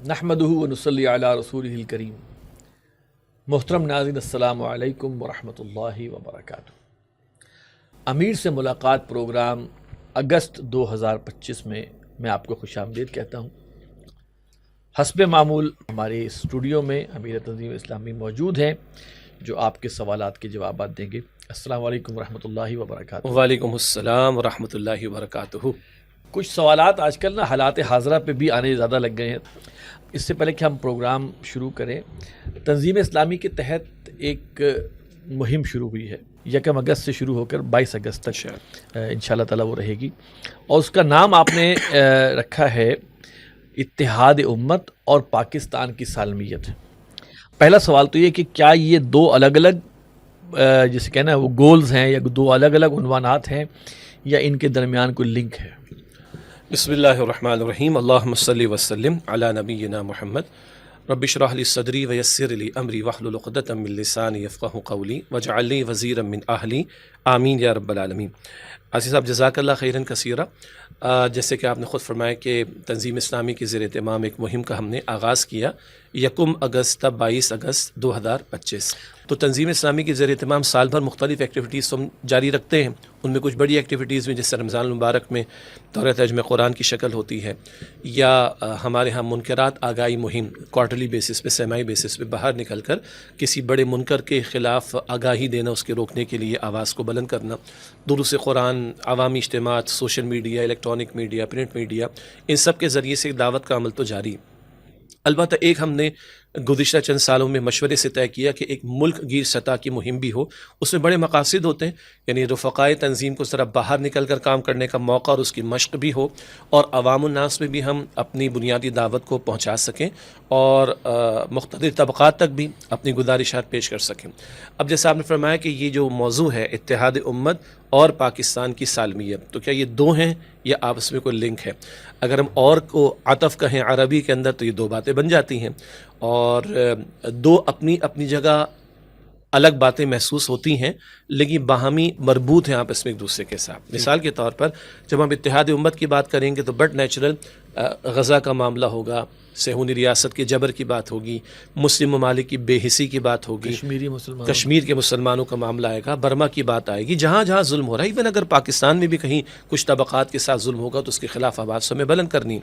نحمدہ ونصلی علی رسولہ الکریم۔ محترم ناظرین، السلام علیکم ورحمۃ اللہ وبرکاتہ۔ امیر سے ملاقات پروگرام اگست 2025 میں آپ کو خوش آمدید کہتا ہوں۔ حسب معمول ہمارے اسٹوڈیو میں امیر تنظیم اسلامی موجود ہیں جو آپ کے سوالات کے جوابات دیں گے۔ السلام علیکم ورحمۃ اللہ وبرکاتہ۔ وعلیکم السلام ورحمۃ اللہ وبرکاتہ۔ کچھ سوالات آج کل حالات حاضرہ پہ بھی آنے زیادہ لگ گئے ہیں۔ اس سے پہلے کہ ہم پروگرام شروع کریں، تنظیم اسلامی کے تحت ایک مہم شروع ہوئی ہے، 1 اگست سے شروع ہو کر 22 اگست تک انشاءاللہ تعالی وہ رہے گی، اور اس کا نام آپ نے رکھا ہے اتحاد امت اور پاکستان کی سالمیت۔ پہلا سوال تو یہ کہ کیا یہ دو الگ الگ جسے کہنا ہے وہ گولز ہیں یا دو الگ الگ عنوانات ہیں یا ان کے درمیان کوئی لنک ہے؟ بسم اللہ الرحمن الرحیم، اللہم صلی وسلم علی نبینا محمد۔ رب اشرح لی صدری ویسر لی امری واحلل عقدۃ من لسانی یفقہوا قولی واجعل لی وزیرا من اہلی، آمین یا رب العالمین۔ عزیز صاحب، جزاک اللہ خیرا کثیرا۔ جیسے کہ آپ نے خود فرمایا کہ تنظیم اسلامی کے زیر اہتمام ایک مہم کا ہم نے آغاز کیا 1 اگست تا 22 اگست 2025۔ تو تنظیم اسلامی کے زیر اہتمام سال بھر مختلف ایکٹیویٹیز ہم جاری رکھتے ہیں۔ ان میں کچھ بڑی ایکٹیویٹیز میں جس سے رمضان المبارک میں دورہ ترجمہ قرآن کی شکل ہوتی ہے، یا ہمارے ہاں منکرات آگاہی مہم کوارٹرلی بیسس پہ، سیمائی بیسس پہ باہر نکل کر کسی بڑے منکر کے خلاف آگاہی دینا، اس کے روکنے کے لیے آواز کو بلند کرنا، دروس قرآن، عوامی اجتماعات، social media, electronic media, print media, ان سب کے ذریعے سے دعوت کا عمل تو جاری۔ البتہ ایک ہم نے گزشتہ چند سالوں میں مشورے سے طے کیا کہ ایک ملک گیر سطح کی مہم بھی ہو۔ اس میں بڑے مقاصد ہوتے ہیں، یعنی رفقائے تنظیم کو ذرا باہر نکل کر کام کرنے کا موقع اور اس کی مشق بھی ہو، اور عوام الناس میں بھی ہم اپنی بنیادی دعوت کو پہنچا سکیں اور مختلف طبقات تک بھی اپنی گزارشات پیش کر سکیں۔ اب جیسا آپ نے فرمایا کہ یہ جو موضوع ہے اتحاد امت اور پاکستان کی سالمیت، تو کیا یہ دو ہیں یا آپس میں کوئی لنک ہے؟ اگر ہم اور کو عطف کہیں عربی کے اندر تو یہ دو باتیں بن جاتی ہیں، اور دو اپنی اپنی جگہ الگ باتیں محسوس ہوتی ہیں لیکن باہمی مربوط ہیں آپس میں ایک دوسرے کے ساتھ۔ مثال کے طور پر جب ہم اتحاد امت کی بات کریں گے تو بٹ نیچرل غزہ کا معاملہ ہوگا، صہیونی ریاست کے جبر کی بات ہوگی، مسلم ممالک کی بے حسی کی بات ہوگی، کشمیر کے مسلمانوں کا معاملہ آئے گا، برما کی بات آئے گی، جہاں جہاں ظلم ہو رہا ہے۔ ایون اگر پاکستان میں بھی کہیں کچھ طبقات کے ساتھ ظلم ہوگا تو اس کے خلاف آواز ہمیں بلند کرنی۔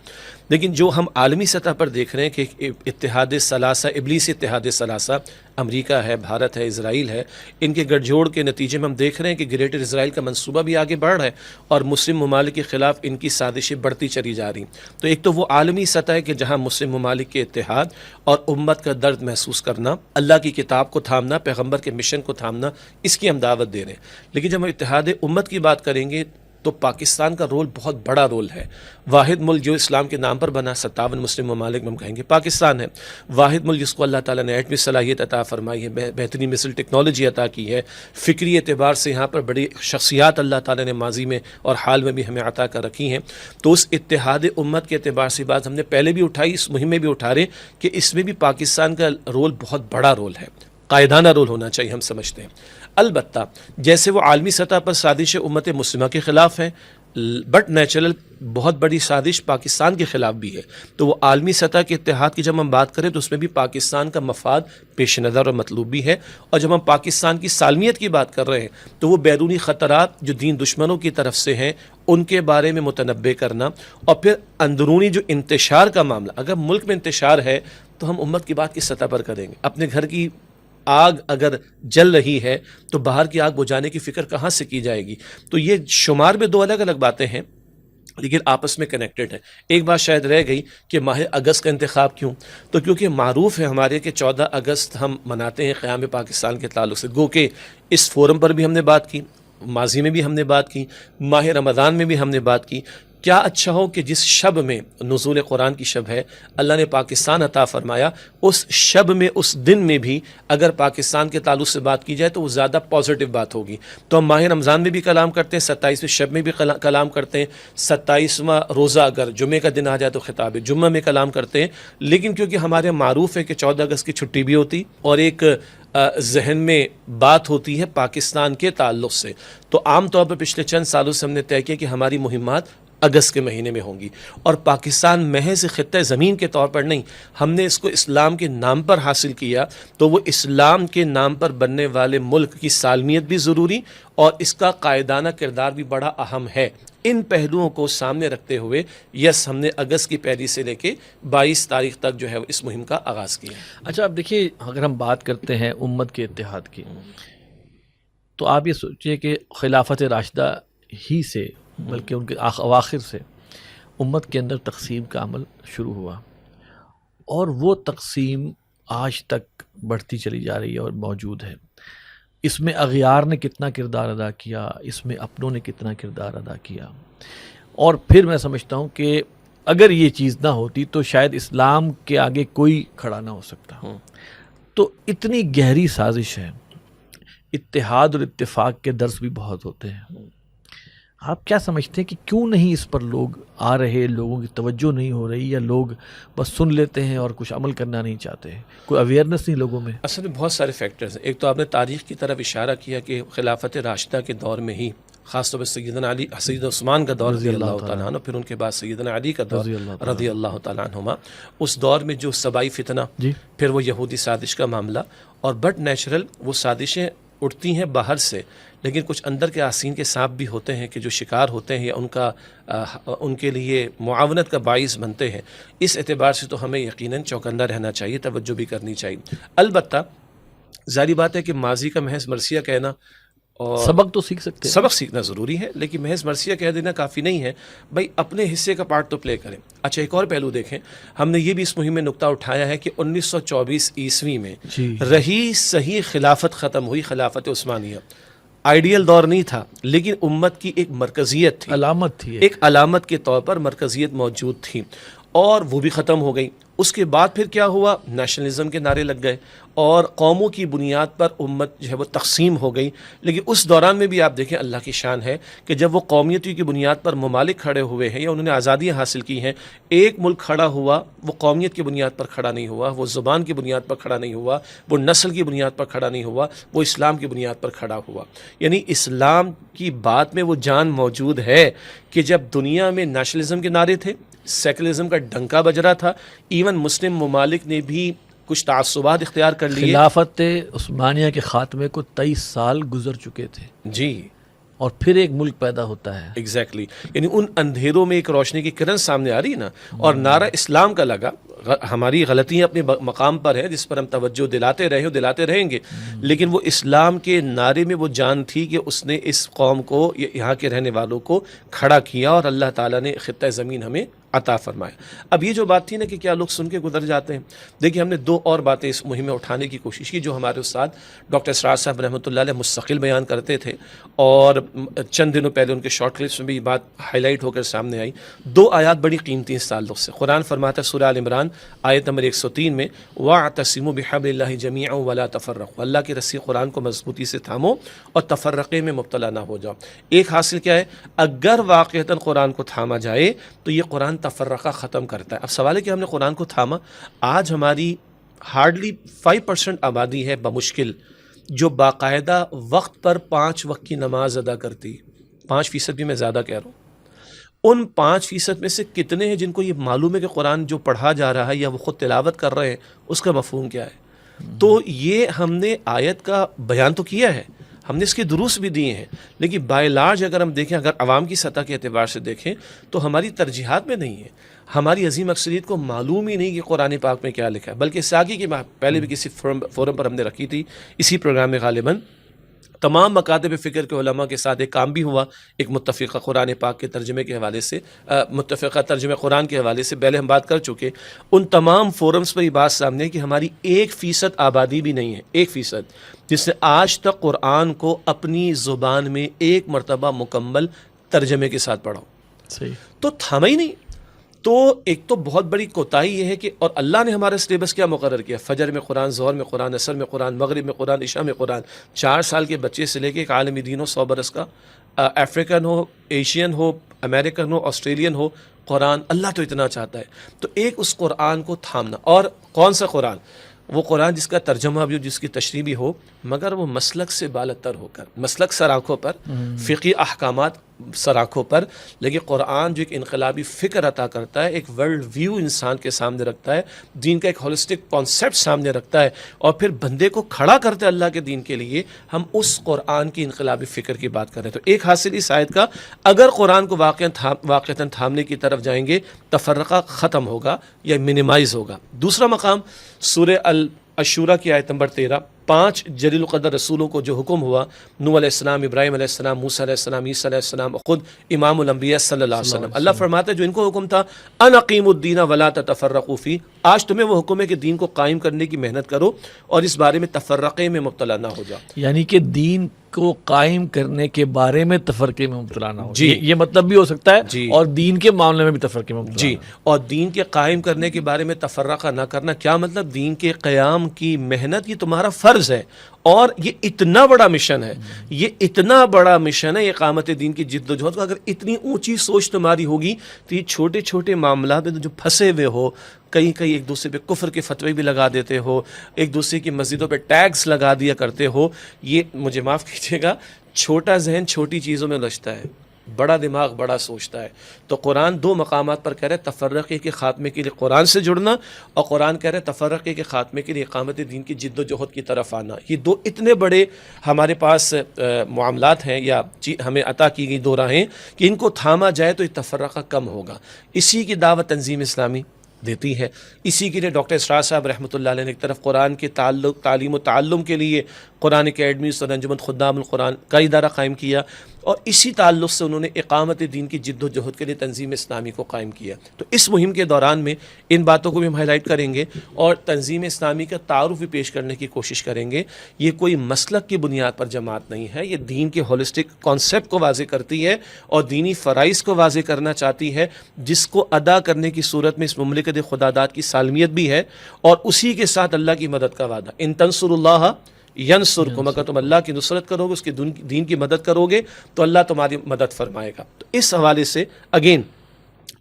لیکن جو ہم عالمی سطح پر دیکھ رہے ہیں کہ اتحاد ثلاثہ، ابلیس اتحاد ثلاثہ، امریکہ ہے، بھارت ہے، اسرائیل ہے، ان کے گٹھ جوڑ کے نتیجے میں ہم دیکھ رہے ہیں کہ گریٹر اسرائیل کا منصوبہ بھی آگے بڑھ رہا ہے اور مسلم ممالک کے خلاف ان کی سازشیں بڑھتی چلی جا رہی۔ تو ایک تو وہ عالمی سطح ہے کہ جہاں مسلم ممالک کے اتحاد اور امت کا درد محسوس کرنا، اللہ کی کتاب کو تھامنا، پیغمبر کے مشن کو تھامنا، اس کی ہم دعوت دے رہے ہیں۔ لیکن جب ہم اتحاد امت کی بات کریں گے تو پاکستان کا رول بہت بڑا رول ہے۔ واحد ملک جو اسلام کے نام پر بنا، 57 مسلم ممالک میں ہم کہیں گے پاکستان ہے۔ واحد ملک جس کو اللہ تعالیٰ نے ایٹمی صلاحیت عطا فرمائی ہے، بہترین مثل ٹیکنالوجی عطا کی ہے، فکری اعتبار سے یہاں پر بڑی شخصیات اللہ تعالیٰ نے ماضی میں اور حال میں بھی ہمیں عطا کر رکھی ہیں۔ تو اس اتحاد امت کے اعتبار سے بات ہم نے پہلے بھی اٹھائی، اس مہم میں بھی اٹھا رہے کہ اس میں بھی پاکستان کا رول بہت بڑا رول ہے، قائدانہ رول ہونا چاہیے، ہم سمجھتے ہیں۔ البتہ جیسے وہ عالمی سطح پر سازش امت مسلمہ کے خلاف ہے، بٹ نیچرل بہت بڑی سازش پاکستان کے خلاف بھی ہے۔ تو وہ عالمی سطح کے اتحاد کی جب ہم بات کریں تو اس میں بھی پاکستان کا مفاد پیش نظر اور مطلوب بھی ہے، اور جب ہم پاکستان کی سالمیت کی بات کر رہے ہیں تو وہ بیرونی خطرات جو دین دشمنوں کی طرف سے ہیں ان کے بارے میں متنبع کرنا، اور پھر اندرونی جو انتشار کا معاملہ، اگر ملک میں انتشار ہے تو ہم امت کی بات کس سطح پر کریں گے؟ اپنے گھر کی آگ اگر جل رہی ہے تو باہر کی آگ بجھانے کی فکر کہاں سے کی جائے گی؟ تو یہ شمار میں دو الگ الگ باتیں ہیں لیکن آپس میں کنیکٹڈ ہیں۔ ایک بات شاید رہ گئی کہ ماہ اگست کا انتخاب کیوں؟ تو کیونکہ معروف ہے ہمارے کہ 14 اگست ہم مناتے ہیں قیام پاکستان کے تعلق سے، گو کہ اس فورم پر بھی ہم نے بات کی، ماضی میں بھی ہم نے بات کی، ماہ رمضان میں بھی ہم نے بات کی۔ کیا اچھا ہو کہ جس شب میں نزول قرآن کی شب ہے، اللہ نے پاکستان عطا فرمایا، اس شب میں، اس دن میں بھی اگر پاکستان کے تعلق سے بات کی جائے تو وہ زیادہ پازیٹیو بات ہوگی۔ تو ہم ماہ رمضان میں بھی کلام کرتے ہیں، 27ویں شب میں بھی کلام کرتے ہیں، 27واں روزہ اگر جمعے کا دن آ جائے تو خطاب جمعہ میں کلام کرتے ہیں۔ لیکن کیونکہ ہمارے معروف ہے کہ 14 اگست کی چھٹی بھی ہوتی اور ایک ذہن میں بات ہوتی ہے پاکستان کے تعلق سے، تو عام طور پر پچھلے چند سالوں سے ہم نے طے کیا کہ ہماری مہمات اگست کے مہینے میں ہوں گی، اور پاکستان محض خطہ زمین کے طور پر نہیں، ہم نے اس کو اسلام کے نام پر حاصل کیا، تو وہ اسلام کے نام پر بننے والے ملک کی سالمیت بھی ضروری اور اس کا قائدانہ کردار بھی بڑا اہم ہے۔ ان پہلوؤں کو سامنے رکھتے ہوئے ہم نے اگست کی پہلی سے لے کے 22 تاریخ تک جو ہے اس مہم کا آغاز کیا۔ اچھا، اب دیکھیے، اگر ہم بات کرتے ہیں امت کے اتحاد کی، تو آپ یہ سوچئے کہ خلافت راشدہ ہی سے بلکہ ان کے اواخر سے امت کے اندر تقسیم کا عمل شروع ہوا، اور وہ تقسیم آج تک بڑھتی چلی جا رہی ہے اور موجود ہے۔ اس میں اغیار نے کتنا کردار ادا کیا، اس میں اپنوں نے کتنا کردار ادا کیا، اور پھر میں سمجھتا ہوں کہ اگر یہ چیز نہ ہوتی تو شاید اسلام کے آگے کوئی کھڑا نہ ہو سکتا۔ تو اتنی گہری سازش ہے، اتحاد اور اتفاق کے درس بھی بہت ہوتے ہیں۔ آپ کیا سمجھتے ہیں کہ کیوں نہیں اس پر لوگ آ رہے، لوگوں کی توجہ نہیں ہو رہی، یا لوگ بس سن لیتے ہیں اور کچھ عمل کرنا نہیں چاہتے ہیں؟ کوئی اویئرنیس نہیں لوگوں میں؟ اصل میں بہت سارے فیکٹرز ہیں۔ ایک تو آپ نے تاریخ کی طرف اشارہ کیا کہ خلافت راشدہ کے دور میں ہی، خاص طور پر سیدنا علی، سیدنا عثمان کا دور رضی اللہ تعالیٰ عنہ، پھر ان کے بعد سیدنا علی کا دور رضی اللہ تعالیٰ عنہما، اس دور میں جو سبائی فتنہ، پھر وہ یہودی سازش کا معاملہ، اور بٹ نیچرل وہ سازشیں اٹھتی ہیں باہر سے، لیکن کچھ اندر کے آسین کے سانپ بھی ہوتے ہیں کہ جو شکار ہوتے ہیں یا ان کے لیے معاونت کا باعث بنتے ہیں۔ اس اعتبار سے تو ہمیں یقیناً چوکندہ رہنا چاہیے، توجہ بھی کرنی چاہیے۔ البتہ ظاہری بات ہے کہ ماضی کا محض مرثیہ کہنا، اور سبق تو سیکھ سکتے ہیں، سبق سیکھنا ضروری ہے، لیکن محض مرثیہ کہہ دینا کافی نہیں ہے۔ بھائی اپنے حصے کا پارٹ تو پلے کریں۔ اچھا، ایک اور پہلو دیکھیں، ہم نے یہ بھی اس مہم میں نقطہ اٹھایا ہے کہ 1924 عیسوی میں رہی صحیح خلافت ختم ہوئی، خلافت عثمانیہ۔ آئیڈیل دور نہیں تھا، لیکن امت کی ایک مرکزیت تھی، علامت تھی، ایک علامت کے طور پر مرکزیت موجود تھی، اور وہ بھی ختم ہو گئی۔ اس کے بعد پھر کیا ہوا؟ نیشنلزم کے نعرے لگ گئے، اور قوموں کی بنیاد پر امت جو ہے وہ تقسیم ہو گئی۔ لیکن اس دوران میں بھی آپ دیکھیں، اللہ کی شان ہے کہ جب وہ قومیتی کی بنیاد پر ممالک کھڑے ہوئے ہیں یا انہوں نے آزادیاں حاصل کی ہیں، ایک ملک کھڑا ہوا، وہ قومیت کی بنیاد پر کھڑا نہیں ہوا، وہ زبان کی بنیاد پر کھڑا نہیں ہوا، وہ نسل کی بنیاد پر کھڑا نہیں ہوا، وہ اسلام کی بنیاد پر کھڑا ہوا۔ یعنی اسلام کی بات میں وہ جان موجود ہے کہ جب دنیا میں نیشنلزم کے نعرے تھے، سیکولرزم کا ڈنکا بج رہا تھا، ایون مسلم ممالک نے بھی کچھ تعصبات اختیار کر لیے۔ خلافت عثمانیہ کے خاتمے کو 23 سال گزر چکے تھے، جی، اور پھر ایک ملک پیدا ہوتا ہے۔ ایگزیکٹلی، یعنی ان اندھیروں میں ایک روشنی کی کرن سامنے آ رہی ہے نا، اور نعرہ اسلام کا لگا۔ ہماری غلطیاں اپنے مقام پر ہے، جس پر ہم توجہ دلاتے رہے اور دلاتے رہیں گے، لیکن وہ اسلام کے نعرے میں وہ جان تھی کہ اس نے اس قوم کو، یہاں کے رہنے والوں کو کھڑا کیا، اور اللہ تعالیٰ نے خطہ زمین ہمیں عطا فرمایا۔ اب یہ جو بات تھی نا کہ کیا لوگ سن کے گزر جاتے ہیں، دیکھیے ہم نے 2 اور باتیں اس مہم میں اٹھانے کی کوشش کی جو ہمارے استاد ڈاکٹر اسرار صاحب رحمۃ اللہ علیہ مستقل بیان کرتے تھے، اور چند دنوں پہلے ان کے شارٹ کلپس میں بھی یہ بات ہائی لائٹ ہو کر سامنے آئی۔ 2 آیات بڑی قیمتی اس تعلق سے۔ قرآن فرماتا ہے سورہ آل عمران آیت نمبر 103 میں، وَاعْتَصِمُوا بِحَبْلِ اللَّهِ جَمِيعًا وَلَا تَفَرَّقُوا، اللہ کی رسی قرآن کو مضبوطی سے تھامو اور تفرقے میں مبتلا نہ ہو جاؤ۔ ایک حاصل کیا ہے؟ اگر واقعتاً قرآن کو تھاما جائے تو یہ قرآن تفرقہ ختم کرتا ہے۔ اب سوال ہے کہ ہم نے قرآن کو تھاما، آج ہماری ہارڈلی 5% آبادی ہے بمشکل جو باقاعدہ وقت پر 5 وقت کی نماز ادا کرتی، 5% بھی میں زیادہ کہہ رہا ہوں۔ ان 5% میں سے کتنے ہیں جن کو یہ معلوم ہے کہ قرآن جو پڑھا جا رہا ہے یا وہ خود تلاوت کر رہے ہیں اس کا مفہوم کیا ہے؟ تو یہ ہم نے آیت کا بیان تو کیا ہے، ہم نے اس کے دروس بھی دیے ہیں، لیکن بائی لارج اگر ہم دیکھیں، اگر عوام کی سطح کے اعتبار سے دیکھیں تو ہماری ترجیحات میں نہیں ہے، ہماری عظیم اکثریت کو معلوم ہی نہیں کہ قرآن پاک میں کیا لکھا ہے۔ بلکہ ساقی کی پہلے بھی کسی فورم پر ہم نے رکھی تھی، اسی پروگرام میں غالباً تمام مکاتب فکر کے علماء کے ساتھ ایک کام بھی ہوا، ایک متفقہ قرآن پاک کے ترجمے کے حوالے سے، متفقہ ترجمہ قرآن کے حوالے سے پہلے ہم بات کر چکے۔ ان تمام فورمز پر یہ بات سامنے ہے کہ ہماری 1% آبادی بھی نہیں ہے، 1% جس نے آج تک قرآن کو اپنی زبان میں ایک مرتبہ مکمل ترجمے کے ساتھ پڑھا ہو۔ صحیح، تو تھاما ہی نہیں۔ تو ایک تو بہت بڑی کوتاہی یہ ہے کہ، اور اللہ نے ہمارا سلیبس کیا مقرر کیا؟ فجر میں قرآن، ظہر میں قرآن، عصر میں قرآن، مغرب میں قرآن، عشاء میں قرآن۔ 4 سال کے بچے سے لے کے ایک عالمی دین ہو، 100 برس کا، افریقن ہو، ایشین ہو، امریکن ہو، آسٹریلین ہو، قرآن اللہ تو اتنا چاہتا ہے۔ تو ایک اس قرآن کو تھامنا، اور کون سا قرآن؟ وہ قرآن جس کا ترجمہ بھی ہو، جس کی تشریح بھی ہو، مگر وہ مسلک سے بالاتر ہو کر، مسلک سر آنکھوں پر، فقہی احکامات سراخوں پر، لیکن قرآن جو ایک انقلابی فکر عطا کرتا ہے، ایک ورلڈ ویو انسان کے سامنے رکھتا ہے، دین کا ایک ہولسٹک کانسیپٹ سامنے رکھتا ہے، اور پھر بندے کو کھڑا کرتا ہے اللہ کے دین کے لیے، ہم اس قرآن کی انقلابی فکر کی بات کر رہے ہیں۔ تو ایک حاصل اس آیت کا، اگر قرآن کو واقعتاً تھامنے کی طرف جائیں گے، تفرقہ ختم ہوگا یا منیمائز ہوگا۔ دوسرا مقام سورہ الشورى کی آیت نمبر 13، 5 جلیل القدر رسولوں کو جو حکم ہوا، نوح علیہ السلام، ابراہیم علیہ السلام، موسیٰ علیہ السلام، عیسیٰ علیہ السلام، خود امام الانبیاء صلی اللہ علیہ وسلم، اللہ فرماتا ہے جو ان کو حکم تھا ان اقیموا الدین ولا تتفرقوا فیہ، آج تمہیں وہ حکم ہے کہ دین کو قائم کرنے کی محنت کرو اور اس بارے میں تفرقے میں مبتلا نہ ہو جاؤ۔ یعنی کہ دین کو قائم کرنے کے بارے میں تفرقے میں مبتلا نہ ہو، جی، یہ مطلب بھی ہو سکتا ہے، جی، اور دین کے معاملے میں بھی تفرقے میں مبتلا جی، اور دین کے قائم کرنے کے بارے میں تفرقہ نہ کرنا کیا مطلب؟ دین کے قیام کی محنت یہ تمہارا فرض ہے، اور یہ اتنا بڑا مشن ہے، یہ اتنا بڑا مشن ہے اقامت دین کی جد و جہد کا۔ اگر اتنی اونچی سوچ تمہاری ہوگی تو یہ چھوٹے چھوٹے معاملات میں جو پھنسے ہوئے ہو، کہیں ایک دوسرے پہ کفر کے فتوے بھی لگا دیتے ہو، ایک دوسرے کی مسجدوں پہ ٹیگز لگا دیا کرتے ہو، یہ مجھے معاف کیجیے گا، چھوٹا ذہن چھوٹی چیزوں میں الجھتا ہے، بڑا دماغ بڑا سوچتا ہے۔ تو قرآن 2 مقامات پر کہہ رہے ہیں تفرقے کے خاتمے کے لیے قرآن سے جڑنا، اور قرآن کہہ رہے ہیں تفرقے کے خاتمے کے لیے اقامت دین کی جد و جہد کی طرف آنا۔ یہ 2 اتنے بڑے ہمارے پاس معاملات ہیں یا ہمیں عطا کی گئی 2 راہیں کہ ان کو تھاما جائے تو یہ تفرقہ کم ہوگا۔ اسی کی دعوت تنظیم اسلامی دیتی ہے، اسی کے لیے ڈاکٹر اسرار صاحب رحمۃ اللہ علیہ نے ایک طرف قرآن کے تعلیم و تعلم کے لیے قرآن اکیڈمیز اور انجمن خدام القرآن کا ادارہ قائم کیا، اور اسی تعلق سے انہوں نے اقامت دین کی جد و جہد کے لیے تنظیم اسلامی کو قائم کیا۔ تو اس مہم کے دوران میں ان باتوں کو بھی ہم ہائی لائٹ کریں گے اور تنظیم اسلامی کا تعارف بھی پیش کرنے کی کوشش کریں گے۔ یہ کوئی مسلک کی بنیاد پر جماعت نہیں ہے، یہ دین کے ہولسٹک کانسیپٹ کو واضح کرتی ہے اور دینی فرائض کو واضح کرنا چاہتی ہے، جس کو ادا کرنے کی صورت میں اس مملکت خداداد کی سالمیت بھی ہے، اور اسی کے ساتھ اللہ کی مدد کا وعدہ، ان تنصروا اللہ ینصرکم، اگر تم اللہ کی نصرت کرو گے، اس کے دین کی مدد کرو گے تو اللہ تمہاری مدد فرمائے گا۔ تو اس حوالے سے اگین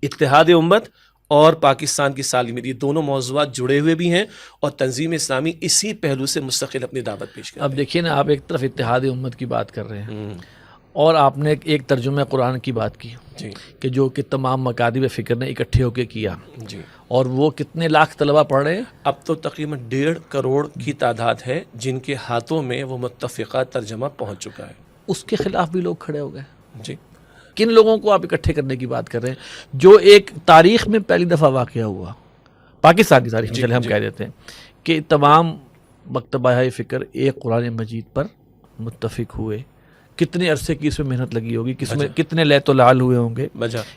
اتحاد امت اور پاکستان کی سالمیت، یہ دونوں موضوعات جڑے ہوئے بھی ہیں، اور تنظیم اسلامی اسی پہلو سے مستقل اپنی دعوت پیش کرتی ہے۔ اب دیکھیے نا، آپ ایک طرف اتحاد امت کی بات کر رہے ہیں اور آپ نے ایک ترجمہ قرآن کی بات کی، جی، کہ جو کہ تمام مکاتب فکر نے اکٹھے ہو کے کیا، جی، اور وہ کتنے لاکھ طلبہ پڑھ رہے ہیں؟ اب تو تقریباً 1.5 کروڑ کی تعداد ہے جن کے ہاتھوں میں وہ متفقہ ترجمہ پہنچ چکا ہے۔ اس کے خلاف بھی لوگ کھڑے ہو گئے۔ جی، کن لوگوں کو آپ اکٹھے کرنے کی بات کر رہے ہیں؟ جو ایک تاریخ میں پہلی دفعہ واقعہ ہوا، پاکستان کی تاریخ میں، چلے ہم کہہ دیتے ہیں کہ تمام مکتبہ فکر ایک قرآن مجید پر متفق ہوئے۔ کتنے عرصے کی اس میں محنت لگی ہوگی، کتنے لیت و لعل ہوئے ہوں گے،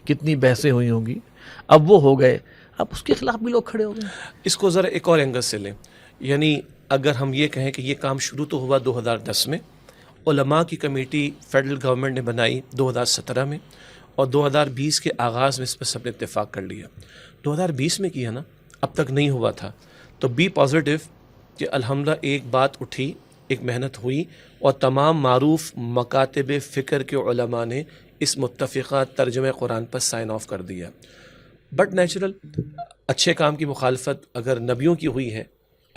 کتنی بحثیں ہوئی ہوں گی، اب وہ ہو گئے، اب اس کے خلاف بھی لوگ کھڑے ہو گئے۔ اس کو ذرا ایک اور اینگل سے لیں، یعنی اگر ہم یہ کہیں کہ یہ کام شروع تو ہوا 2010 میں، علماء کی کمیٹی فیڈرل گورنمنٹ نے بنائی 2017 میں، اور 2020 کے آغاز میں اس پر سب نے اتفاق کر لیا۔ 2020 میں کیا نا، اب تک نہیں ہوا تھا، تو بی پازیٹیو کہ الحمدللہ ایک بات اٹھی، ایک محنت ہوئی، اور تمام معروف مکاتب فکر کے علماء نے اس متفقہ ترجمہ قرآن پر سائن آف کر دیا۔ بٹ نیچرل، اچھے کام کی مخالفت اگر نبیوں کی ہوئی ہے،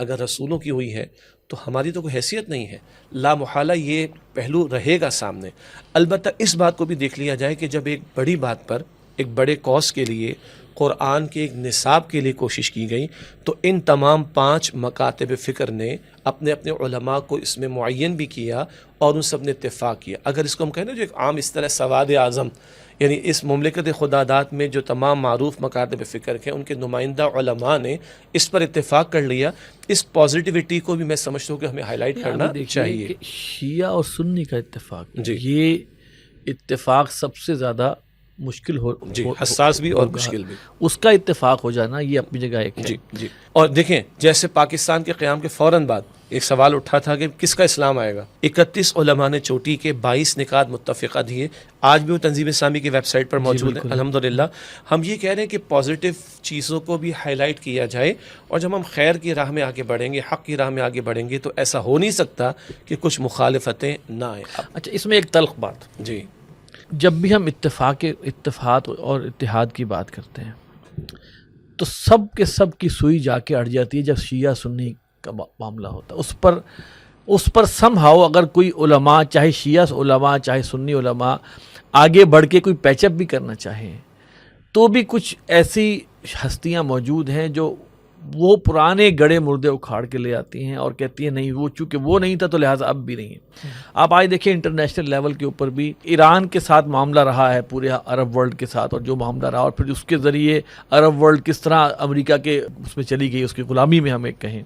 اگر رسولوں کی ہوئی ہے، تو ہماری تو کوئی حیثیت نہیں ہے، لا محالہ یہ پہلو رہے گا سامنے۔ البتہ اس بات کو بھی دیکھ لیا جائے کہ جب ایک بڑی بات پر، ایک بڑے کاز کے لیے، قرآن کے ایک نصاب کے لیے کوشش کی گئی، تو ان تمام 5 مکاتب فکر نے اپنے اپنے علماء کو اس میں معین بھی کیا، اور ان سب نے اتفاق کیا۔ اگر اس کو ہم کہیں نا جو ایک عام اس طرح سواد اعظم، یعنی اس مملکت خداداد میں جو تمام معروف مکاتب فکر کے ان کے نمائندہ علماء نے اس پر اتفاق کر لیا، اس پازیٹیوٹی کو بھی میں سمجھتا ہوں کہ ہمیں ہائی لائٹ کرنا چاہیے۔ کہ شیعہ اور سنی کا اتفاق، جی، یہ اتفاق سب سے زیادہ مشکل جی، حساس بھی اور مشکل بھی، اس کا اتفاق ہو جانا یہ اپنی جگہ ایک ہے۔ جی، جی، اور دیکھیں جیسے پاکستان کے قیام کے فوراً بعد ایک سوال اٹھا تھا کہ کس کا اسلام آئے گا، 31 علماء نے چوٹی کے 22 نکات متفقہ دیے، آج بھی وہ تنظیم اسلامی کی ویب سائٹ پر موجود ہے الحمدللہ۔ ہم یہ کہہ رہے ہیں کہ پازیٹیو چیزوں کو بھی ہائی لائٹ کیا جائے، اور جب ہم خیر کی راہ میں آگے بڑھیں گے، حق کی راہ میں آگے بڑھیں گے، تو ایسا ہو نہیں سکتا کہ کچھ مخالفتیں نہ آئیں۔ اچھا، اس میں ایک تلخ بات، جی، جب بھی ہم اتفاق اور اتحاد کی بات کرتے ہیں تو سب کے سب کی سوئی جا کے اڑ جاتی ہے جب شیعہ سنی کا معاملہ ہوتا ہے۔ اس پر سم ہاؤ اگر کوئی علماء، چاہے شیعہ علماء چاہے سنی علماء، آگے بڑھ کے کوئی پیچ اپ بھی کرنا چاہیں تو بھی کچھ ایسی ہستیاں موجود ہیں جو وہ پرانے گڑے مردے اکھاڑ کے لے آتی ہیں اور کہتی ہیں نہیں وہ چونکہ وہ نہیں تھا تو لہٰذا اب بھی نہیں ہے. آپ آج دیکھیں انٹرنیشنل لیول کے اوپر بھی ایران کے ساتھ معاملہ رہا ہے پورے عرب ورلڈ کے ساتھ, اور جو معاملہ رہا اور پھر اس کے ذریعے عرب ورلڈ کس طرح امریکہ کے اس میں چلی گئی, اس کی غلامی میں ہم ایک کہیں.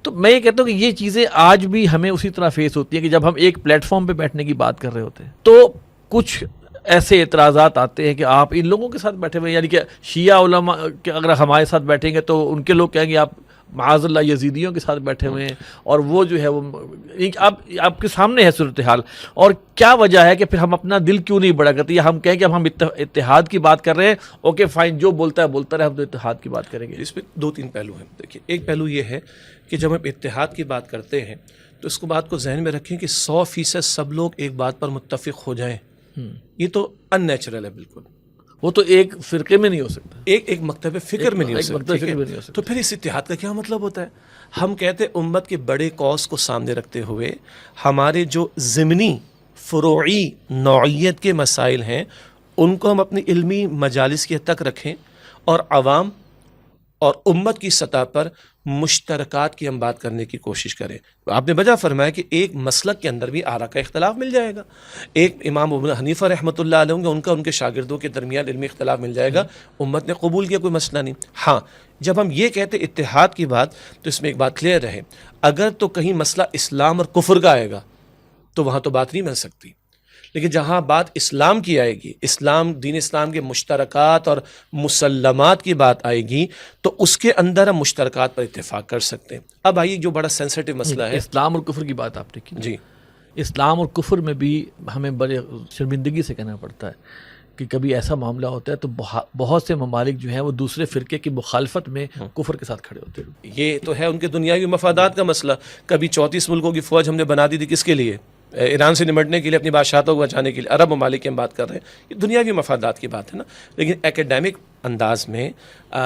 تو میں یہ کہتا ہوں کہ یہ چیزیں آج بھی ہمیں اسی طرح فیس ہوتی ہیں کہ جب ہم ایک پلیٹ فارم پہ بیٹھنے کی بات کر رہے ہوتے ہیں تو کچھ ایسے اعتراضات آتے ہیں کہ آپ ان لوگوں کے ساتھ بیٹھے ہوئے ہیں, یعنی کہ شیعہ علماء کہ اگر ہمارے ساتھ بیٹھیں گے تو ان کے لوگ کہیں گے آپ معاذ اللہ یزیدیوں کے ساتھ بیٹھے ہوئے ہیں, اور وہ جو ہے وہ آپ کے سامنے ہے صورتحال. اور کیا وجہ ہے کہ پھر ہم اپنا دل کیوں نہیں بڑا کرتے, یا ہم کہیں کہ ہم اتحاد کی بات کر رہے ہیں, اوکے فائن جو بولتا ہے بولتا رہے, ہم تو اتحاد کی بات کریں گے. اس پہ 2-3 پہلو ہیں. دیکھیے ایک پہلو یہ ہے کہ جب ہم اتحاد کی بات کرتے ہیں تو اس کو بات کو ذہن میں رکھیں کہ 100% سب لوگ ایک بات پر متفق ہو جائیں, یہ تو ان نیچرل ہے بالکل. وہ تو ایک فرقے میں نہیں ہو سکتا, ایک مکتب فکر میں نہیں ہو سکتا. تو پھر اس اتحاد کا کیا مطلب ہوتا ہے؟ ہم کہتے امت کے بڑے کاز کو سامنے رکھتے ہوئے ہمارے جو ضمنی فروعی نوعیت کے مسائل ہیں ان کو ہم اپنی علمی مجالس کی حد تک رکھیں, اور عوام اور امت کی سطح پر مشترکات کی ہم بات کرنے کی کوشش کریں. آپ نے وجہ فرمایا کہ ایک مسلک کے اندر بھی آراء کا اختلاف مل جائے گا. ایک امام ابو حنیفہ رحمۃ اللہ علیہ ہوں گے, ان کے شاگردوں کے درمیان علمی اختلاف مل جائے گا, امت نے قبول کیا, کوئی مسئلہ نہیں. ہاں جب ہم یہ کہتے اتحاد کی بات تو اس میں ایک بات کلیئر رہے, اگر تو کہیں مسئلہ اسلام اور کفر کا آئے گا تو وہاں تو بات نہیں بن سکتی. لیکن جہاں بات اسلام کی آئے گی, دین اسلام کے مشترکات اور مسلمات کی بات آئے گی, تو اس کے اندر ہم مشترکات پر اتفاق کر سکتے ہیں. اب آئیے جو بڑا سینسٹیو مسئلہ ہے اسلام اور کفر کی بات آپ نے کی. جی, اسلام اور کفر میں بھی ہمیں بڑے شرمندگی سے کہنا پڑتا ہے کہ کبھی ایسا معاملہ ہوتا ہے تو بہت سے ممالک جو ہیں وہ دوسرے فرقے کی مخالفت میں کفر کے ساتھ کھڑے ہوتے ہیں. یہ تو ہے ان کے دنیاوی مفادات کا مسئلہ. کبھی 34 ملکوں کی فوج ہم نے بنا دی تھی, کس کے لیے؟ ایران سے نمٹنے کے لیے, اپنی بادشاہتوں کو بچانے کے لیے. عرب ممالک کی ہم بات کر رہے ہیں, یہ دنیاوی مفادات کی بات ہے نا. لیکن ایکیڈیمک انداز میں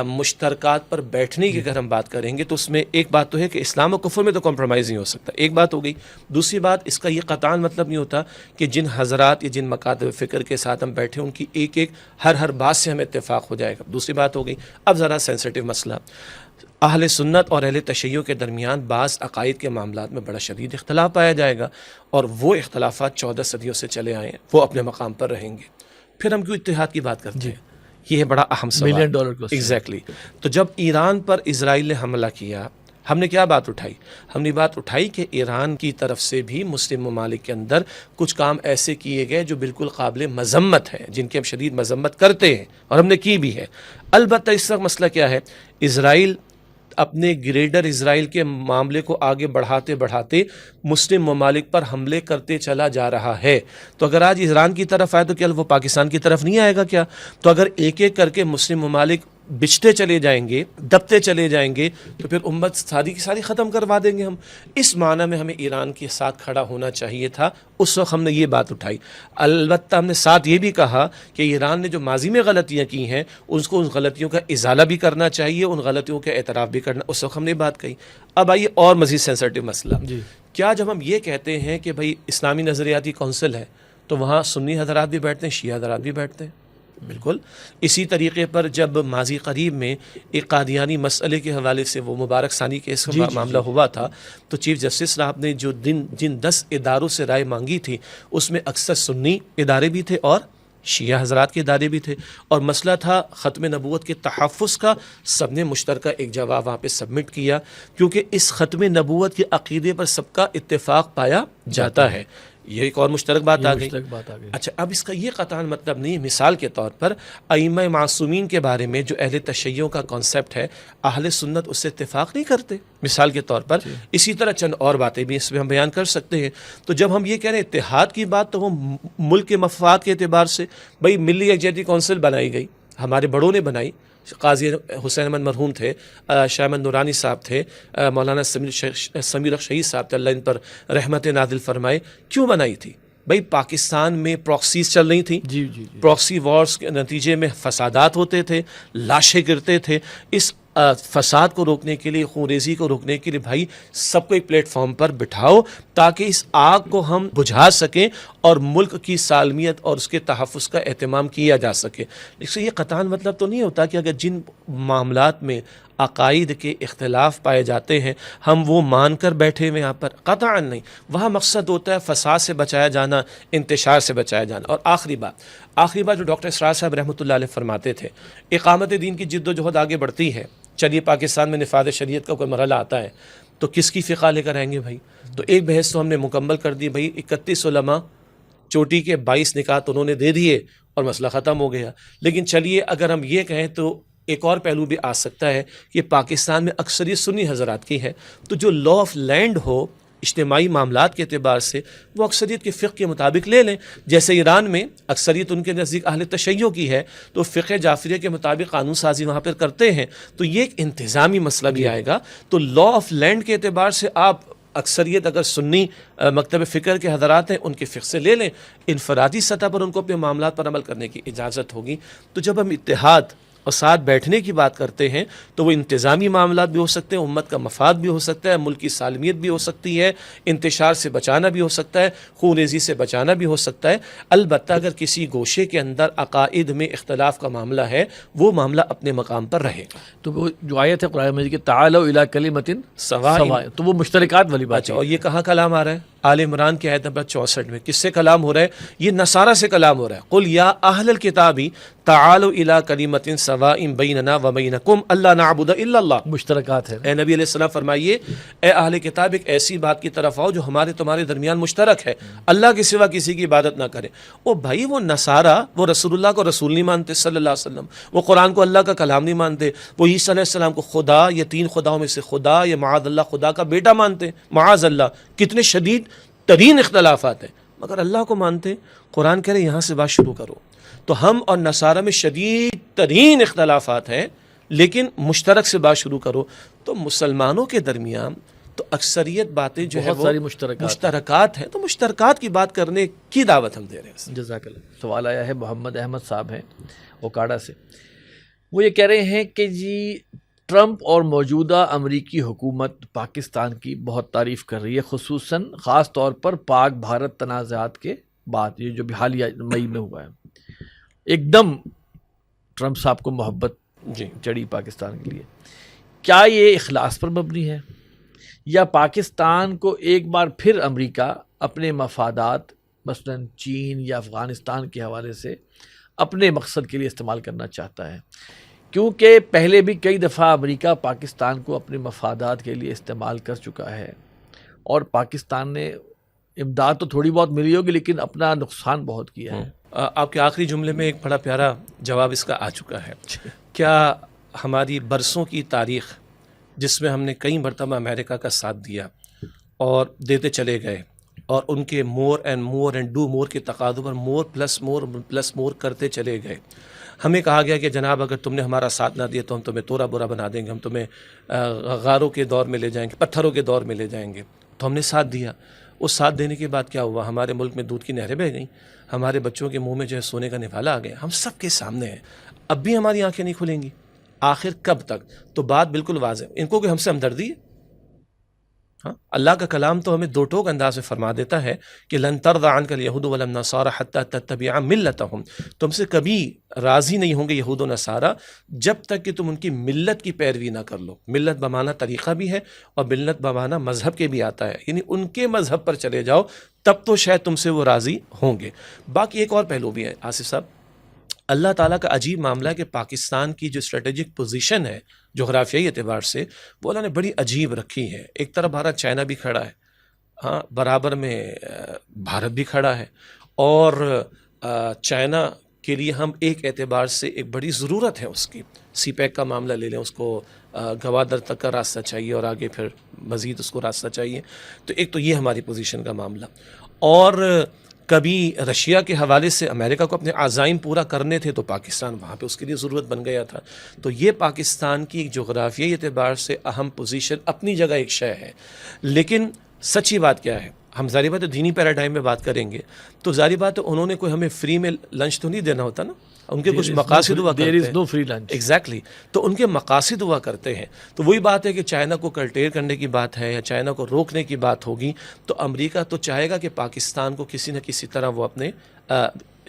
مشترکات پر بیٹھنے کی اگر ہم بات کریں گے تو اس میں ایک بات تو ہے کہ اسلام و کفر میں تو کمپرومائز نہیں ہو سکتا, ایک بات ہو گئی. دوسری بات, اس کا یہ قطعاً مطلب نہیں ہوتا کہ جن حضرات یا جن مکاتب فکر کے ساتھ ہم بیٹھے ان کی ایک ہر بات سے ہمیں اتفاق ہو جائے گا. دوسری بات ہو گئی. اب ذرا سینسٹیو مسئلہ, اہل سنت اور اہل تشیع کے درمیان بعض عقائد کے معاملات میں بڑا شدید اختلاف پایا جائے گا, اور وہ اختلافات 14 صدیوں سے چلے آئے ہیں, وہ اپنے مقام پر رہیں گے. پھر ہم کیوں اتحاد کی بات کرتے ہیں؟ یہ ہے بڑا اہم سوال. $1 بلین ایگزیکٹلی. تو جب ایران پر اسرائیل نے حملہ کیا, ہم نے کیا بات اٹھائی؟ ہم نے بات اٹھائی کہ ایران کی طرف سے بھی مسلم ممالک کے اندر کچھ کام ایسے کیے گئے جو بالکل قابل مذمت ہے, جن کی ہم شدید مذمت کرتے ہیں, اور ہم نے کی بھی ہے. البتہ اس وقت مسئلہ کیا ہے؟ اسرائیل اپنے گریٹر اسرائیل کے معاملے کو آگے بڑھاتے بڑھاتے مسلم ممالک پر حملے کرتے چلا جا رہا ہے. تو اگر آج ایران کی طرف آئے تو کیا وہ پاکستان کی طرف نہیں آئے گا کیا؟ تو اگر ایک ایک کر کے مسلم ممالک بچتے چلے جائیں گے, دبتے چلے جائیں گے, تو پھر امت ساری کی ساری ختم کروا دیں گے ہم. اس معنی میں ہمیں ایران کے ساتھ کھڑا ہونا چاہیے تھا. اس وقت ہم نے یہ بات اٹھائی. البتہ ہم نے ساتھ یہ بھی کہا کہ ایران نے جو ماضی میں غلطیاں کی ہیں اس کو ان غلطیوں کا ازالہ بھی کرنا چاہیے, ان غلطیوں کا اعتراف بھی کرنا. اس وقت ہم نے بات کہی. اب آئیے اور مزید سینسٹیو مسئلہ. کیا جب ہم یہ کہتے ہیں کہ بھائی اسلامی نظریاتی کونسل ہے تو وہاں سنی حضرات بھی بیٹھتے ہیں, شیعہ حضرات بھی بیٹھتے ہیں؟ بالکل. اسی طریقے پر جب ماضی قریب میں ایک قادیانی مسئلے کے حوالے سے وہ مبارک ثانی کیس کا معاملہ ہوا تھا, تو چیف جسٹس صاحب نے جو جن 10 اداروں سے رائے مانگی تھی اس میں اکثر سنی ادارے بھی تھے اور شیعہ حضرات کے ادارے بھی تھے, اور مسئلہ تھا ختم نبوت کے تحفظ کا. سب نے مشترکہ ایک جواب وہاں پہ سبمٹ کیا, کیونکہ اس ختم نبوت کے عقیدے پر سب کا اتفاق پایا جاتا ہے. یہ ایک اور مشترک بات آ گئی. اچھا, اب اس کا یہ قطعاً مطلب نہیں. مثال کے طور پر ائمہ معصومین کے بارے میں جو اہل تشیع کا کانسیپٹ ہے, اہل سنت اس سے اتفاق نہیں کرتے, مثال کے طور پر. اسی طرح چند اور باتیں بھی اس میں ہم بیان کر سکتے ہیں. تو جب ہم یہ کہہ رہے ہیں اتحاد کی بات, تو وہ ملک کے مفاد کے اعتبار سے بھائی ملی یکجہتی کونسل بنائی گئی, ہمارے بڑوں نے بنائی. قاضی حسین احمد مرحوم تھے, شاہ احمد نورانی صاحب تھے, مولانا سمیر شہید صاحب تھے, اللہ ان پر رحمت نازل فرمائے. کیوں بنائی تھی؟ بھائی پاکستان میں پراکسیز چل رہی تھیں, پراکسی وارز کے نتیجے میں فسادات ہوتے تھے, لاشیں گرتے تھے. اس فساد کو روکنے کے لیے، خون ریزی کو روکنے کے لیے بھائی سب کو ایک پلیٹ فارم پر بٹھاؤ تاکہ اس آگ کو ہم بجھا سکیں اور ملک کی سالمیت اور اس کے تحفظ کا اہتمام کیا جا سکے. لیکن یہ قطعاً مطلب تو نہیں ہوتا کہ اگر جن معاملات میں عقائد کے اختلاف پائے جاتے ہیں ہم وہ مان کر بیٹھے ہوئے یہاں پر، قطعاً نہیں. وہاں مقصد ہوتا ہے فساد سے بچایا جانا، انتشار سے بچایا جانا. اور آخری بات جو ڈاکٹر اسرار صاحب رحمۃ اللہ علیہ فرماتے تھے، اقامت دین کی جد و جہد آگے بڑھتی ہے. چلیے پاکستان میں نفاذ شریعت کا کوئی مرحلہ آتا ہے تو کس کی فقہ لے کر آئیں گے بھائی؟ تو ایک بحث تو ہم نے مکمل کر دی بھائی، 31 علماء چوٹی کے 22 نکات انہوں نے دے دیے اور مسئلہ ختم ہو گیا. لیکن چلیے اگر ہم یہ کہیں تو ایک اور پہلو بھی آ سکتا ہے کہ پاکستان میں اکثریت سنی حضرات کی ہے، تو جو لا آف لینڈ ہو اجتماعی معاملات کے اعتبار سے وہ اکثریت کے فقہ کے مطابق لے لیں. جیسے ایران میں اکثریت ان کے نزدیک اہل تشیع کی ہے تو فقہ جعفریہ کے مطابق قانون سازی وہاں پر کرتے ہیں. تو یہ ایک انتظامی مسئلہ بھی آئے گا. تو لا آف لینڈ کے اعتبار سے آپ اکثریت اگر سنی مکتب فکر کے حضرات ہیں ان کے فقہ سے لے لیں، انفرادی سطح پر ان کو اپنے معاملات پر عمل کرنے کی اجازت ہوگی. تو جب ہم اتحاد اور ساتھ بیٹھنے کی بات کرتے ہیں تو وہ انتظامی معاملات بھی ہو سکتے ہیں، امت کا مفاد بھی ہو سکتا ہے، ملک کی سالمیت بھی ہو سکتی ہے، انتشار سے بچانا بھی ہو سکتا ہے، خون ریزی سے بچانا بھی ہو سکتا ہے. البتہ اگر کسی گوشے کے اندر عقائد میں اختلاف کا معاملہ ہے وہ معاملہ اپنے مقام پر رہے گا. تو وہ جو آیت ہے قرآن مجید کی تعالوا الی کلمۃ سواء، تو وہ مشترکات والی بات ہے. اور یہ کہاں کلام آ رہا ہے؟ آل عمران کی آیت نمبر 64 میں. کس سے کلام ہو رہا ہے؟ یہ نصارہ سے کلام ہو رہا ہے. قل یا اہل الکتاب تعالوا الی کلمۃ سواء بیننا و بینکم الا نعبد الا اللہ. مشترکات ہے. اے نبی علیہ السلام فرمائیے اے اہل کتاب ایک ایسی بات کی طرف آؤ جو ہمارے تمہارے درمیان مشترک ہے، اللہ کے سوا کسی کی عبادت نہ کریں. او بھائی وہ نصارہ وہ رسول اللہ کو رسول نہیں مانتے صلی اللہ علیہ وسلم، وہ قرآن کو اللہ کا کلام نہیں مانتے، وہ عیسیٰ علیہ السلام کو خدا یا 3 خداؤں میں سے خدا یا معاذ اللہ خدا کا بیٹا مانتے. معاذ اللہ، کتنے شدید ترین اختلافات ہیں مگر اللہ کو مانتے. قرآن کہہ رہے یہاں سے بات شروع کرو. تو ہم اور نصارہ میں شدید ترین اختلافات ہیں لیکن مشترک سے بات شروع کرو. تو مسلمانوں کے درمیان تو اکثریت باتیں جو ہے بہت ساری مشترکات ہیں، تو مشترکات کی بات کرنے کی دعوت ہم دے رہے ہیں. جزاک اللہ. سوال آیا ہے محمد احمد صاحب ہیں اوکاڑا سے. وہ یہ کہہ رہے ہیں کہ جی ٹرمپ اور موجودہ امریکی حکومت پاکستان کی بہت تعریف کر رہی ہے، خصوصاً خاص طور پر پاک بھارت تنازعات کے بعد، یہ جو بھی حالیہ مئی میں ہوا ہے. ایک دم ٹرمپ صاحب کو محبت چڑھی پاکستان کے لیے. کیا یہ اخلاص پر مبنی ہے یا پاکستان کو ایک بار پھر امریکہ اپنے مفادات مثلاً چین یا افغانستان کے حوالے سے اپنے مقصد کے لیے استعمال کرنا چاہتا ہے؟ کیونکہ پہلے بھی کئی دفعہ امریکہ پاکستان کو اپنے مفادات کے لیے استعمال کر چکا ہے اور پاکستان نے امداد تو تھوڑی بہت ملی ہوگی لیکن اپنا نقصان بہت کیا ہے. آپ کے آخری جملے میں ایک بڑا پیارا جواب اس کا آ چکا ہے. کیا ہماری برسوں کی تاریخ جس میں ہم نے کئی مرتبہ امریکہ کا ساتھ دیا اور دیتے چلے گئے اور ان کے مور اینڈ ڈو مور کے تقاضوں پر مور پلس مور کرتے چلے گئے، ہمیں کہا گیا کہ جناب اگر تم نے ہمارا ساتھ نہ دیا تو ہم تمہیں تورا برا بنا دیں گے، ہم تمہیں غاروں کے دور میں لے جائیں گے، پتھروں کے دور میں لے جائیں گے. تو ہم نے ساتھ دیا. اس ساتھ دینے کے بعد کیا ہوا؟ ہمارے ملک میں دودھ کی نہریں بہہ گئیں، ہمارے بچوں کے منہ میں جو ہے سونے کا نوالا آ گیا. ہم سب کے سامنے ہیں. اب بھی ہماری آنکھیں نہیں کھلیں گی. آخر کب تک؟ تو بات بالکل واضح. ان کو کوئی ہم سے ہمدردی ہے؟ ہاں، اللہ کا کلام تو ہمیں دو ٹوک انداز میں فرما دیتا ہے کہ لن ترضى عنك اليهود ولا النصارى حتى تتبع ملتهم. تم سے کبھی راضی نہیں ہوں گے یہود و نصارہ جب تک کہ تم ان کی ملت کی پیروی نہ کر لو. ملت بمانا طریقہ بھی ہے اور ملت بمانا مذہب کے بھی آتا ہے، یعنی ان کے مذہب پر چلے جاؤ تب تو شاید تم سے وہ راضی ہوں گے. باقی ایک اور پہلو بھی ہے آصف صاحب. اللہ تعالیٰ کا عجیب معاملہ ہے کہ پاکستان کی جو اسٹریٹجک پوزیشن ہے جغرافیائی اعتبار سے وہ اللہ نے بڑی عجیب رکھی ہے. ایک طرف ہمارا چائنا بھی کھڑا ہے، ہاں برابر میں بھارت بھی کھڑا ہے، اور چائنا کے لیے ہم ایک اعتبار سے ایک بڑی ضرورت ہے اس کی. سی پیک کا معاملہ لے لیں، اس کو گوادر تک کا راستہ چاہیے اور آگے پھر مزید اس کو راستہ چاہیے. تو ایک تو یہ ہماری پوزیشن کا معاملہ. اور کبھی رشیا کے حوالے سے امریکہ کو اپنے عزائم پورا کرنے تھے تو پاکستان وہاں پہ اس کے لیے ضرورت بن گیا تھا. تو یہ پاکستان کی ایک جغرافیائی اعتبار سے اہم پوزیشن اپنی جگہ ایک شے ہے. لیکن سچی بات کیا ہے؟ ہم ظاہر بات ہے دینی پیراڈائم میں بات کریں گے تو ظاہر بات ہے انہوں نے کوئی ہمیں فری میں لنچ تو نہیں دینا ہوتا نا, ان کے کچھ مقاصد ہوا کرتے ہیں. no free lunch. ایگزیکٹلی, تو ان کے مقاصد ہوا کرتے ہیں. تو وہی بات ہے کہ چائنا کو کرٹیل کرنے کی بات ہے یا چائنا کو روکنے کی بات ہوگی تو امریکہ تو چاہے گا کہ پاکستان کو کسی نہ کسی طرح وہ اپنے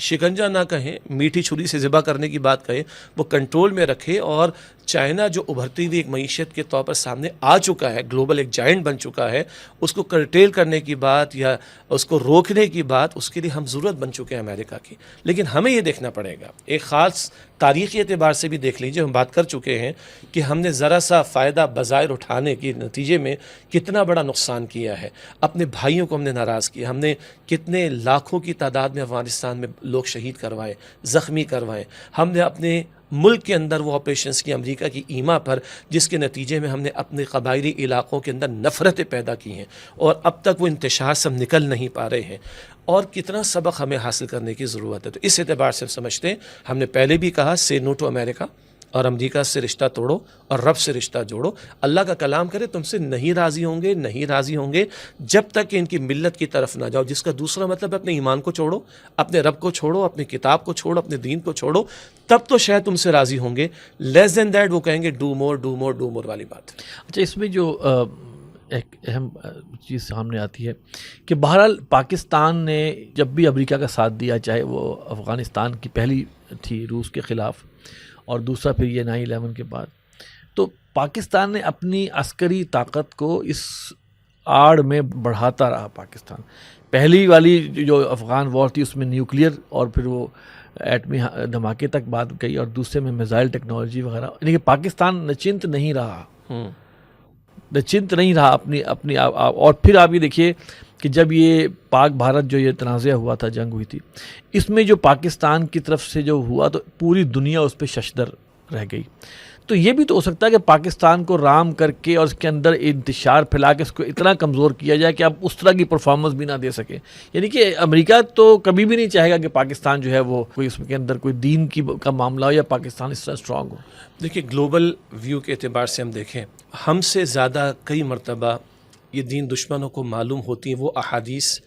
شکنجہ نہ کہیں, میٹھی چھری سے ذبح کرنے کی بات کہیں, وہ کنٹرول میں رکھے. اور چائنا جو ابھرتی ہوئی ایک معیشت کے طور پر سامنے آ چکا ہے, گلوبل ایک جائنٹ بن چکا ہے, اس کو کرٹیل کرنے کی بات یا اس کو روکنے کی بات, اس کے لیے ہم ضرورت بن چکے ہیں امریکہ کی. لیکن ہمیں یہ دیکھنا پڑے گا, ایک خاص تاریخی اعتبار سے بھی دیکھ لیجئے, ہم بات کر چکے ہیں کہ ہم نے ذرا سا فائدہ بظاہر اٹھانے کے نتیجے میں کتنا بڑا نقصان کیا ہے. اپنے بھائیوں کو ہم نے ناراض کیا, ہم نے کتنے لاکھوں کی تعداد میں افغانستان میں لوگ شہید کروائے, زخمی کروائے. ہم نے اپنے ملک کے اندر وہ آپریشنز کی امریکہ کی ایما پر, جس کے نتیجے میں ہم نے اپنے قبائلی علاقوں کے اندر نفرتیں پیدا کی ہیں اور اب تک وہ انتشار سے ہم نکل نہیں پا رہے ہیں. اور کتنا سبق ہمیں حاصل کرنے کی ضرورت ہے. تو اس اعتبار سے ہم سمجھتے ہیں, ہم نے پہلے بھی کہا سے نو ٹو امریکہ, اور امریکہ سے رشتہ توڑو اور رب سے رشتہ جوڑو. اللہ کا کلام کرے تم سے نہیں راضی ہوں گے جب تک کہ ان کی ملت کی طرف نہ جاؤ, جس کا دوسرا مطلب ہے اپنے ایمان کو چھوڑو, اپنے رب کو چھوڑو, اپنی کتاب کو چھوڑو, اپنے دین کو چھوڑو, تب تو شاید تم سے راضی ہوں گے. لیس دین دیٹ وہ کہیں گے ڈو مور والی بات. اچھا, اس میں جو ایک اہم چیز سامنے آتی ہے کہ بہرحال پاکستان نے جب بھی امریکہ کا ساتھ دیا, چاہے وہ افغانستان کی پہلی تھی روس کے خلاف اور دوسرا پھر یہ 9/11 کے بعد, تو پاکستان نے اپنی عسکری طاقت کو اس آڑ میں بڑھاتا رہا. پاکستان پہلی والی جو افغان وار تھی اس میں نیوکلیئر اور پھر وہ ایٹمی دھماکے تک بات گئی, اور دوسرے میں میزائل ٹیکنالوجی وغیرہ. یعنی کہ پاکستان نچنت نہیں رہا اپنی. اور پھر آپ یہ دیکھیے کہ جب یہ پاک بھارت جو یہ تنازع ہوا تھا, جنگ ہوئی تھی, اس میں جو پاکستان کی طرف سے جو ہوا تو پوری دنیا اس پہ ششدر رہ گئی. تو یہ بھی تو ہو سکتا ہے کہ پاکستان کو رام کر کے اور اس کے اندر انتشار پھیلا کے اس کو اتنا کمزور کیا جائے کہ اب اس طرح کی پرفارمنس بھی نہ دے سکے. یعنی کہ امریکہ تو کبھی بھی نہیں چاہے گا کہ پاکستان جو ہے وہ کوئی اس کے اندر کوئی دین کا معاملہ ہو یا پاکستان اس طرح اسٹرانگ ہو. دیکھیے گلوبل ویو کے اعتبار سے ہم دیکھیں, ہم سے زیادہ کئی مرتبہ یہ دین دشمنوں کو معلوم ہوتی ہیں وہ احادیث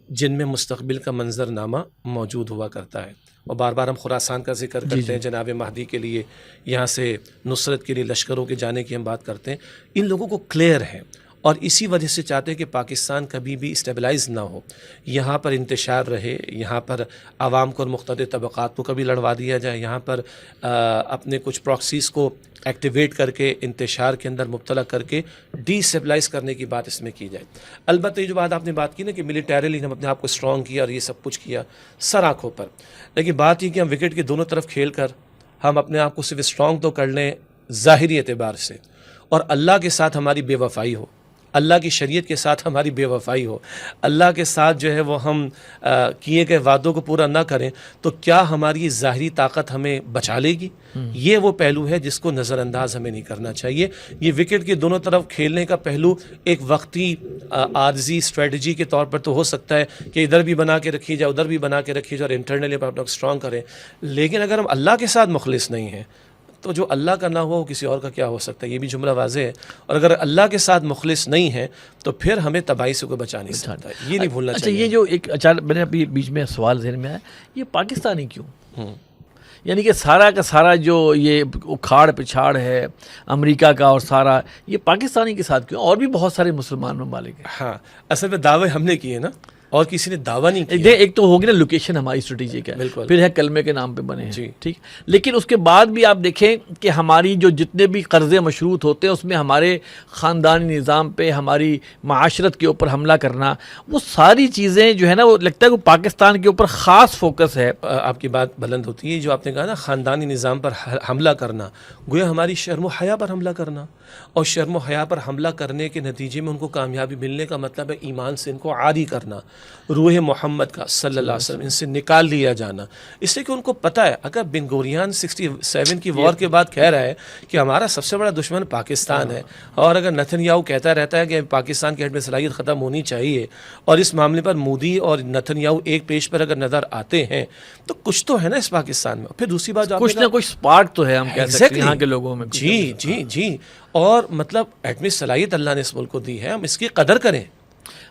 جن میں مستقبل کا منظر نامہ موجود ہوا کرتا ہے. اور بار بار ہم خراسان کا ذکر کرتے ہیں, جناب مہدی کے لیے یہاں سے نصرت کے لیے لشکروں کے جانے کی ہم بات کرتے ہیں. ان لوگوں کو کلیئر ہے اور اسی وجہ سے چاہتے ہیں کہ پاکستان کبھی بھی اسٹیبلائز نہ ہو, یہاں پر انتشار رہے, یہاں پر عوام کو اور مختلف طبقات کو کبھی لڑوا دیا جائے, یہاں پر اپنے کچھ پراکسیز کو ایکٹیویٹ کر کے انتشار کے اندر مبتلا کر کے ڈی اسٹیبلائز کرنے کی بات اس میں کی جائے. البتہ یہ جو بات آپ نے بات کی نا کہ ملیٹریلی ہم اپنے آپ کو اسٹرانگ کیا اور یہ سب کچھ کیا سر آنکھوں پر, لیکن بات یہ کہ ہم وکٹ کے دونوں طرف کھیل کر ہم اپنے آپ کو صرف اسٹرانگ تو کر لیں ظاہری اعتبار سے, اور اللہ کے ساتھ ہماری بے وفائی ہو, اللہ کی شریعت کے ساتھ ہماری بے وفائی ہو, اللہ کے ساتھ جو ہے وہ ہم کیے گئے وعدوں کو پورا نہ کریں, تو کیا ہماری ظاہری طاقت ہمیں بچا لے گی؟ یہ وہ پہلو ہے جس کو نظر انداز ہمیں نہیں کرنا چاہیے. یہ وکٹ کے دونوں طرف کھیلنے کا پہلو ایک وقتی عارضی اسٹریٹجی کے طور پر تو ہو سکتا ہے کہ ادھر بھی بنا کے رکھی جائے, ادھر بھی بنا کے رکھی جائے اور انٹرنلی اپنا اسٹرانگ کریں. لیکن اگر ہم اللہ کے ساتھ مخلص نہیں ہیں تو جو اللہ کا نہ ہوا وہ کسی اور کا کیا ہو سکتا ہے, یہ بھی جملہ واضح ہے. اور اگر اللہ کے ساتھ مخلص نہیں ہے تو پھر ہمیں تباہی سے کوئی بچا نہیں سکتا ہے, یہ نہیں بھولنا چاہیے. یہ جو ایک اچانک میں نے ابھی بیچ میں سوال ذہن میں آیا, یہ پاکستانی کیوں؟ یعنی کہ سارا کا سارا جو یہ اکھاڑ پچھاڑ ہے امریکہ کا اور سارا یہ پاکستانی کے ساتھ کیوں؟ اور بھی بہت سارے مسلمان ممالک ہیں. ہاں اصل میں دعوے ہم نے کیے نا, اور کسی نے دعویٰ نہیں کیا. ایک تو ہوگی نا لوکیشن ہماری اسٹریٹجک ہے, پھر ہے کلمے کے نام پہ بنے ہیں, جی ٹھیک. لیکن اس کے بعد بھی آپ دیکھیں کہ ہماری جو جتنے بھی قرضے مشروط ہوتے ہیں اس میں ہمارے خاندانی نظام پہ, ہماری معاشرت کے اوپر حملہ کرنا, وہ ساری چیزیں جو ہے نا وہ لگتا ہے کہ پاکستان کے اوپر خاص فوکس ہے. آپ کی بات بلند ہوتی ہے, جو آپ نے کہا نا خاندانی نظام پر حملہ کرنا, گویا ہماری شرم و حیا پر حملہ کرنا, اور شرم و حیا پر حملہ کرنے کے نتیجے میں ان کو کامیابی ملنے کا مطلب ہے ایمان سے ان کو عاری کرنا, روح محمد کا صلی اللہ علیہ وسلم ان سے نکال لیا جانا. اس لیے کہ ان کو پتہ ہے اگر بن گوریان 67 کی وار کے بعد کہہ رہا ہے کہ ہمارا سب سے بڑا دشمن پاکستان ہے, اور اگر نتن یاہو کہتا رہتا ہے کہ پاکستان کی ہیڈ میں صلاحیت ختم ہونی چاہیے, اور اس معاملے پر مودی اور نتن یاہو ایک پیج پر اگر نظر آتے ہیں تو کچھ تو ہے نا اس پاکستان میں. پھر دوسری بات کچھ نہ کچھ سپارک تو ہے, ہم کہہ سکتے ہیں یہاں کے لوگوں میں. جی جی جی, اور مطلب ایٹمی صلاحیت اللہ نے اس ملک کو دی ہے, ہم اس کی قدر کریں.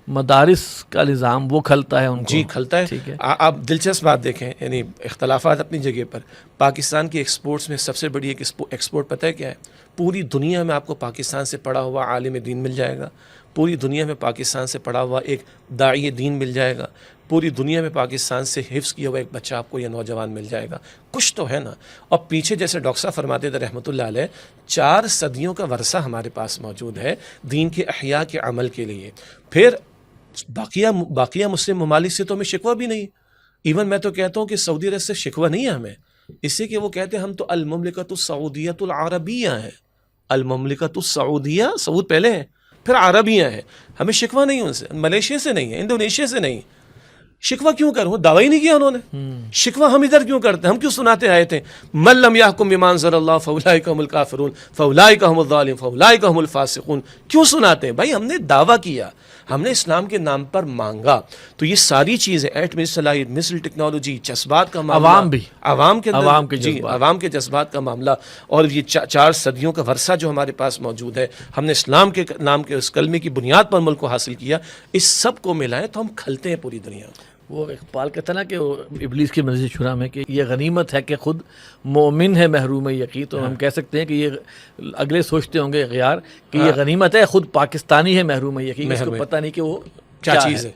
مدارس کا نظام وہ کھلتا ہے ان کو. جی کھلتا ہے. ٹھیک ہے. آپ دلچسپ بات دیکھیں، یعنی اختلافات اپنی جگہ پر. پاکستان کی ایکسپورٹس میں سب سے بڑی ایک ایکسپورٹ پتہ ہے کیا ہے؟ پوری دنیا میں آپ کو پاکستان سے پڑھا ہوا عالم دین مل جائے گا، پوری دنیا میں پاکستان سے پڑھا ہوا ایک داعی دین مل جائے گا، پوری دنیا میں پاکستان سے حفظ کیا ہوا ایک بچہ آپ کو یا نوجوان مل جائے گا. کچھ تو ہے نا. اور پیچھے جیسے ڈاکٹر صاحب فرماتے تھے رحمۃ اللہ علیہ، 4 صدیوں کا ورثہ ہمارے پاس موجود ہے دین کے احیاء کے عمل کے لیے. پھر باقیہ مسلم ممالک سے تو ہمیں شکوہ بھی نہیں. ایون میں تو کہتا ہوں کہ سعودی عرب سے شکوہ نہیں ہے ہمیں، اس سے کہ وہ کہتے ہیں ہم تو المملکۃ السعودیۃ العربیہ ہیں. المملکۃ السعودیہ، سعود پہلے ہیں، پھر عربیہ ہیں. ہمیں شکوہ نہیں ان سے، ملیشیا سے نہیں ہے، انڈونیشیا سے نہیں. شکوہ کیوں کروں؟ دعویٰ ہی نہیں کیا انہوں نے. شکوہ ہم ادھر کیوں کرتے ہیں؟ ہم کیوں سناتے آئے تھے من لم یحکم بما انزل اللہ فاولئک هم الکافرون فاولئک هم الظالمون فاولئک هم الفاسقون. کیوں سناتے ہیں بھائی؟ ہم نے دعویٰ کیا، ہم نے اسلام کے نام پر مانگا. تو یہ ساری چیزیں ایٹمی صلاحیت، مثل ٹیکنالوجی، جذبات کا معاملہ، عوام بھی، عوام کے جذبات، جی عوام کے جذبات کا معاملہ، اور یہ 4 صدیوں کا ورثہ جو ہمارے پاس موجود ہے، ہم نے اسلام کے نام کے اس کلمے کی بنیاد پر ملک کو حاصل کیا. اس سب کو ملائیں تو ہم کھلتے ہیں پوری دنیا. وہ اقبال کہتا نا کہ ابلیس کی منزل شرح میں کہ یہ غنیمت ہے کہ خود مومن ہے محروم یقین. تو ہم کہہ سکتے ہیں کہ یہ اگلے سوچتے ہوں گے غیار کہ یہ غنیمت ہے خود پاکستانی ہے محروم یقین، اس کو پتہ نہیں کہ وہ کیا چیز ہے.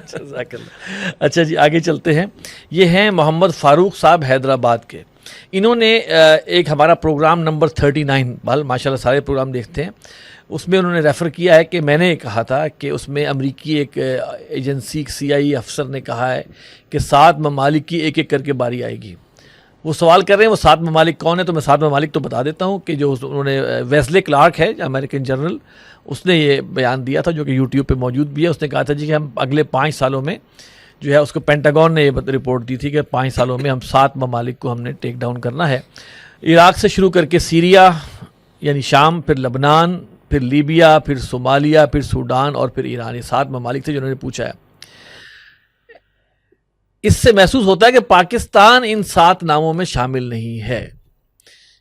جزاک اللہ. اچھا جی آگے چلتے ہیں. یہ ہیں محمد فاروق صاحب حیدرآباد کے. انہوں نے ایک ہمارا پروگرام نمبر 39 بال ماشاءاللہ سارے پروگرام دیکھتے ہیں، اس میں انہوں نے ریفر کیا ہے کہ میں نے کہا تھا کہ اس میں امریکی ایک ایجنسی CIA افسر نے کہا ہے کہ 7 ممالک کی ایک ایک کر کے باری آئے گی. وہ سوال کر رہے ہیں وہ 7 ممالک کون ہیں، تو میں 7 ممالک تو بتا دیتا ہوں کہ جو انہوں نے ویزلے کلارک ہے امریکن جنرل، اس نے یہ بیان دیا تھا جو کہ YouTube پہ موجود بھی ہے. اس نے کہا تھا جی کہ ہم اگلے 5 سالوں میں جو ہے، اس کو پینٹاگون نے یہ رپورٹ دی تھی کہ 5 سالوں میں ہم 7 ممالک کو ہم نے ٹیک ڈاؤن کرنا ہے. عراق سے شروع کر کے سیریا یعنی شام، پھر لبنان، پھر لیبیا، پھر صومالیہ، پھر سوڈان اور پھر ایران. یہ 7 ممالک تھے جنہوں نے پوچھا ہے. اس سے محسوس ہوتا ہے کہ پاکستان ان 7 ناموں میں شامل نہیں ہے،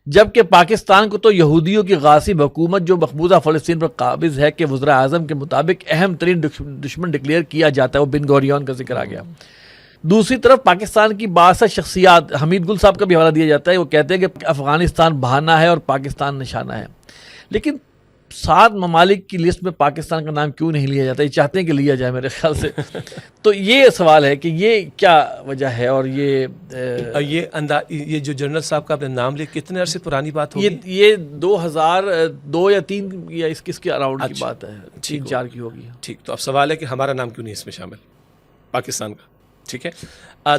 جبکہ پاکستان کو تو یہودیوں کی غاصب حکومت جو مقبوضہ فلسطین پر قابض ہے کہ وزراء اعظم کے مطابق اہم ترین دشمن ڈکلیئر کیا جاتا ہے. وہ بن گوریون کا ذکر آ گیا. دوسری طرف پاکستان کی باسط شخصیات، حمید گل صاحب کا بھی حوالہ دیا جاتا ہے، وہ کہتے ہیں کہ افغانستان بہانہ ہے اور پاکستان نشانہ ہے. لیکن 7 ممالک کی لسٹ میں پاکستان کا نام کیوں نہیں لیا جاتا؟ یہ چاہتے ہیں کہ لیا جائے میرے خیال سے. تو یہ سوال ہے کہ یہ کیا وجہ ہے. اور یہ جو جنرل صاحب کا آپ نے نام لیا، کتنے عرصے پرانی بات ہوگی؟ یہ 2002 یا 3 یا اس کے اراؤنڈ کی بات ہے، 3-4 کی ہوگی. ٹھیک. تو اب سوال ہے کہ ہمارا نام کیوں نہیں اس میں شامل پاکستان کا؟ ٹھیک ہے.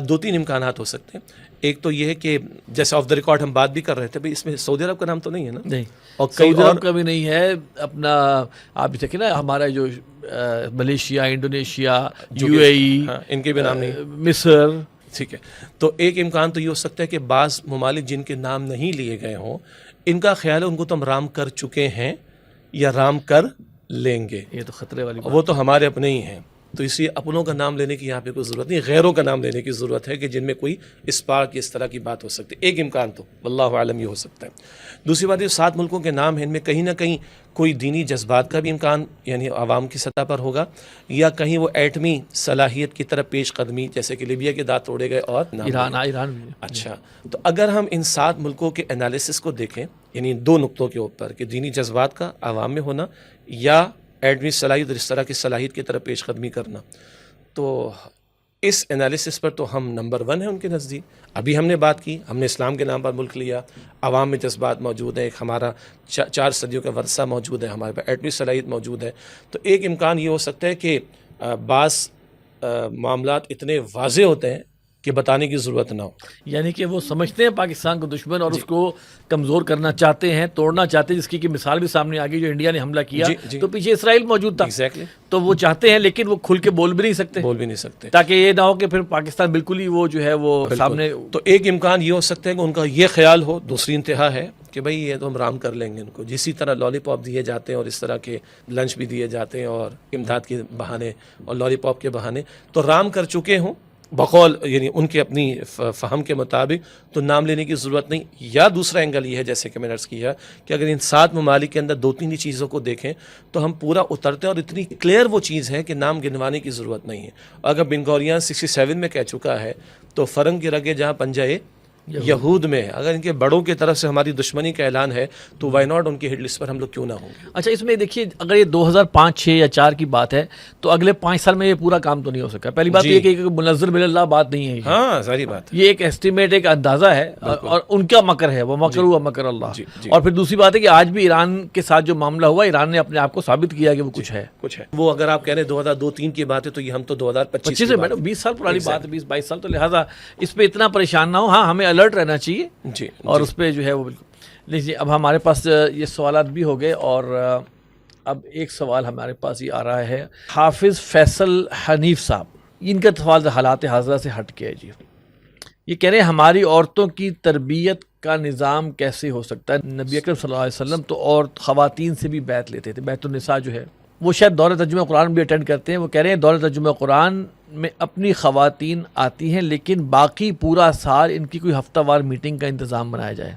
2-3 امکانات ہو سکتے ہیں. ایک تو یہ ہے کہ جیسے آف دا ریکارڈ ہم بات بھی کر رہے تھے بھائی، اس میں سعودی عرب کا نام تو نہیں ہے نا؟ نہیں، اور سعودی عرب کا بھی نہیں ہے. اپنا آپ دیکھیں نا ہمارا جو ملیشیا، انڈونیشیا، UAE، ان کے بھی نام نہیں، مصر. ٹھیک ہے. تو ایک امکان تو یہ ہو سکتا ہے کہ بعض ممالک جن کے نام نہیں لیے گئے ہوں، ان کا خیال ہے ان کو تو ہم رام کر چکے ہیں یا رام کر لیں گے. یہ تو خطرے والی بات. وہ تو ہمارے اپنے ہی ہیں، تو اس لیے اپنوں کا نام لینے کی یہاں پہ کوئی ضرورت نہیں، غیروں کا نام لینے کی ضرورت ہے کہ جن میں کوئی اسپارک اس طرح کی بات ہو سکتی ہے. ایک امکان تو واللہ عالم یہ ہو سکتا ہے. دوسری بات یہ 7 ملکوں کے نام ہیں، ان میں کہیں نہ کہیں کوئی دینی جذبات کا بھی امکان یعنی عوام کی سطح پر ہوگا، یا کہیں وہ ایٹمی صلاحیت کی طرف پیش قدمی، جیسے کہ لیبیا کے دانت توڑے گئے اور ایران بھی. اچھا، تو اگر ہم ان 7 ملکوں کے انالیسس کو دیکھیں، یعنی 2 نقطوں کے اوپر کہ دینی جذبات کا عوام میں ہونا یا ایٹمی صلاحیت اور اس طرح کی صلاحیت کی طرف پیش قدمی کرنا، تو اس انالیسس پر تو ہم نمبر 1 ہیں ان کے نزدیک. ابھی ہم نے بات کی، ہم نے اسلام کے نام پر ملک لیا، عوام میں جذبات موجود ہیں، ایک ہمارا 4 صدیوں کا ورثہ موجود ہے، ہمارے پاس ایٹمی صلاحیت موجود ہے. تو ایک امکان یہ ہو سکتا ہے کہ بعض معاملات اتنے واضح ہوتے ہیں کہ بتانے کی ضرورت نہ ہو. یعنی کہ وہ سمجھتے ہیں پاکستان کو دشمن اور اس کو کمزور کرنا چاہتے ہیں، توڑنا چاہتے ہیں، جس کی کہ مثال بھی سامنے آ گئی جو انڈیا نے حملہ کیا تو پیچھے اسرائیل موجود تھا. تو وہ چاہتے ہیں لیکن وہ کھل کے بول بھی نہیں سکتے تاکہ یہ نہ ہو کہ پھر پاکستان بالکل ہی وہ جو ہے وہ سامنے. تو ایک امکان یہ ہو سکتا ہے کہ ان کا یہ خیال ہو. دوسری انتہا ہے کہ بھئی یہ تو ہم رام کر لیں گے ان کو، جسی طرح لالی پاپ دیے جاتے ہیں اور اس طرح کے لنچ بھی دیے جاتے ہیں اور امداد کے بہانے اور لالی پاپ کے بہانے، تو رام کر چکے ہوں بقول یعنی ان کے اپنی فہم کے مطابق تو نام لینے کی ضرورت نہیں. یا دوسرا اینگل یہ ہے جیسے کہ میں نے عرض کیا کہ اگر ان 7 ممالک کے اندر 2-3 ہی چیزوں کو دیکھیں تو ہم پورا اترتے ہیں اور اتنی کلیئر وہ چیز ہے کہ نام گنوانے کی ضرورت نہیں ہے. اگر بن گوریان 67 میں کہہ چکا ہے تو فرنگ کی رگیں جہاں پنجہ یہود میں ہے. اگر ان کے بڑوں کی طرف سے ہماری دشمنی کا اعلان ہے تو وائی ناٹ ان کی ہٹ لسٹ پر ہم لوگ کیوں نہ ہوں گے. اچھا اس میں دیکھیے اگر یہ 2005 6 یا 4 کی بات ہے تو اگلے 5 سال میں یہ پورا کام تو نہیں ہو سکا. پہلی بات یہ کہ منزل بل اللہ بات نہیں ہے. ہاں ساری بات یہ ایک ایسٹیمیٹ ایک اندازہ ہے اور ان کا مکر ہے. وہ مکر ہوا مکر اللہ. اور پھر دوسری بات ہے کہ آج بھی ایران کے ساتھ جو معاملہ ہوا ایران نے اپنے آپ کو ثابت کیا کہ وہ کچھ ہے. وہ اگر آپ کہہ رہے ہیں 2002-3 کی بات ہے تو یہ ہم تو 2025 سے میڈم 20 سال پرانی بات ہے 20-22 سال. تو لہٰذا اس پہ اتنا پریشان نہ ہو. ہاں ہمیں الرٹ رہنا چاہیے اور اس پہ جو ہے وہ بالکل. لیجیے اب ہمارے پاس یہ سوالات بھی ہو گئے اور اب ایک سوال ہمارے پاس یہ آ رہا ہے حافظ فیصل حنیف صاحب. ان کا سوال حالات حاضرہ سے ہٹ کے ہے جی. یہ کہہ رہے ہیں ہماری عورتوں کی تربیت کا نظام کیسے ہو سکتا ہے. نبی اکرم صلی اللہ علیہ وسلم تو اور خواتین سے بھی بیعت لیتے تھے. بیعت النساء جو ہے وہ شاید دور ترجمہ قرآن بھی اٹینڈ کرتے ہیں. وہ کہہ رہے ہیں دور ترجمہ قرآن میں اپنی خواتین آتی ہیں لیکن باقی پورا سال ان کی کوئی ہفتہ وار میٹنگ کا انتظام بنایا جائے.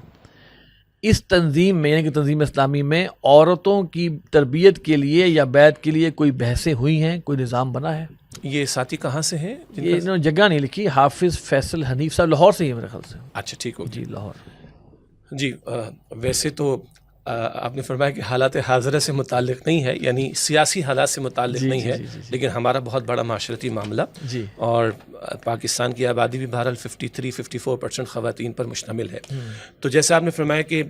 اس تنظیم میں یعنی کہ تنظیم اسلامی میں عورتوں کی تربیت کے لیے یا بیعت کے لیے کوئی بحثیں ہوئی ہیں, کوئی نظام بنا ہے؟ یہ ساتھی کہاں سے ہیں؟ یہ انہوں نے جگہ نہیں لکھی. حافظ فیصل حنیف صاحب لاہور سے ہی ہے میرے خیال سے. اچھا ٹھیک ہو جی لاہور. جی ویسے تو آپ نے فرمایا کہ حالات حاضرہ سے متعلق نہیں ہے یعنی سیاسی حالات سے متعلق نہیں ہے لیکن ہمارا بہت بڑا معاشرتی معاملہ اور پاکستان کی آبادی بھی بہرحال 53-54% خواتین پر مشتمل ہے. تو جیسے آپ نے فرمایا کہ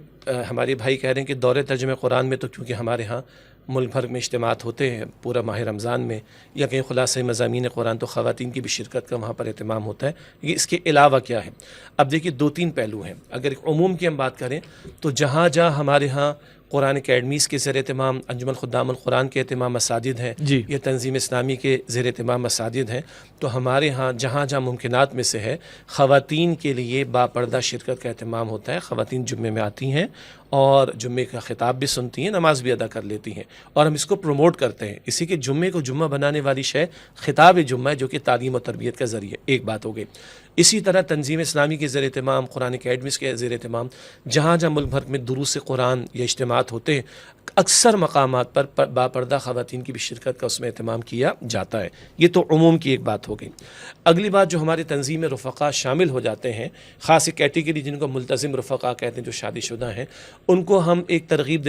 ہمارے بھائی کہہ رہے ہیں کہ دور ترجمہ قرآن میں تو کیونکہ ہمارے ہاں ملک بھر میں اجتماعات ہوتے ہیں پورا ماہ رمضان میں یا کہیں خلاصہ مضامین قرآن تو خواتین کی بھی شرکت کا وہاں پر اہتمام ہوتا ہے. یہ اس کے علاوہ کیا ہے؟ اب دیکھیے 2-3 پہلو ہیں. اگر ایک عموم کی ہم بات کریں تو جہاں جہاں ہمارے ہاں قرآن اکیڈمیز کے زیر اہتمام انجمن خدام القرآن کے اہتمام مساجد ہیں یا تنظیم اسلامی کے زیر اہتمام مساجد ہیں تو ہمارے ہاں جہاں جہاں ممکنات میں سے ہے خواتین کے لیے باپردہ شرکت کا اہتمام ہوتا ہے. خواتین جمعے میں آتی ہیں اور جمعے کا خطاب بھی سنتی ہیں, نماز بھی ادا کر لیتی ہیں اور ہم اس کو پروموٹ کرتے ہیں. اسی کے جمعے کو جمعہ بنانے والی شے خطاب جمعہ ہے جو کہ تعلیم و تربیت کا ذریعہ. ایک بات ہو گئی. اسی طرح تنظیم اسلامی کے زیر اہتمام قرآن اکیڈمیز کے زیر اہتمام جہاں جہاں ملک بھر میں دروس قرآن یا اجتماعات ہوتے ہیں اکثر مقامات پر باپردہ خواتین کی بھی شرکت کا اس میں اہتمام کیا جاتا ہے. یہ تو عموم کی ایک بات ہو گئی. اگلی بات جو ہمارے تنظیم رفقا شامل ہو جاتے ہیں خاص کیٹیگری جن کو ملتزم رفقا کہتے ہیں جو شادی شدہ ہیں ان کو ہم ایک ترغیب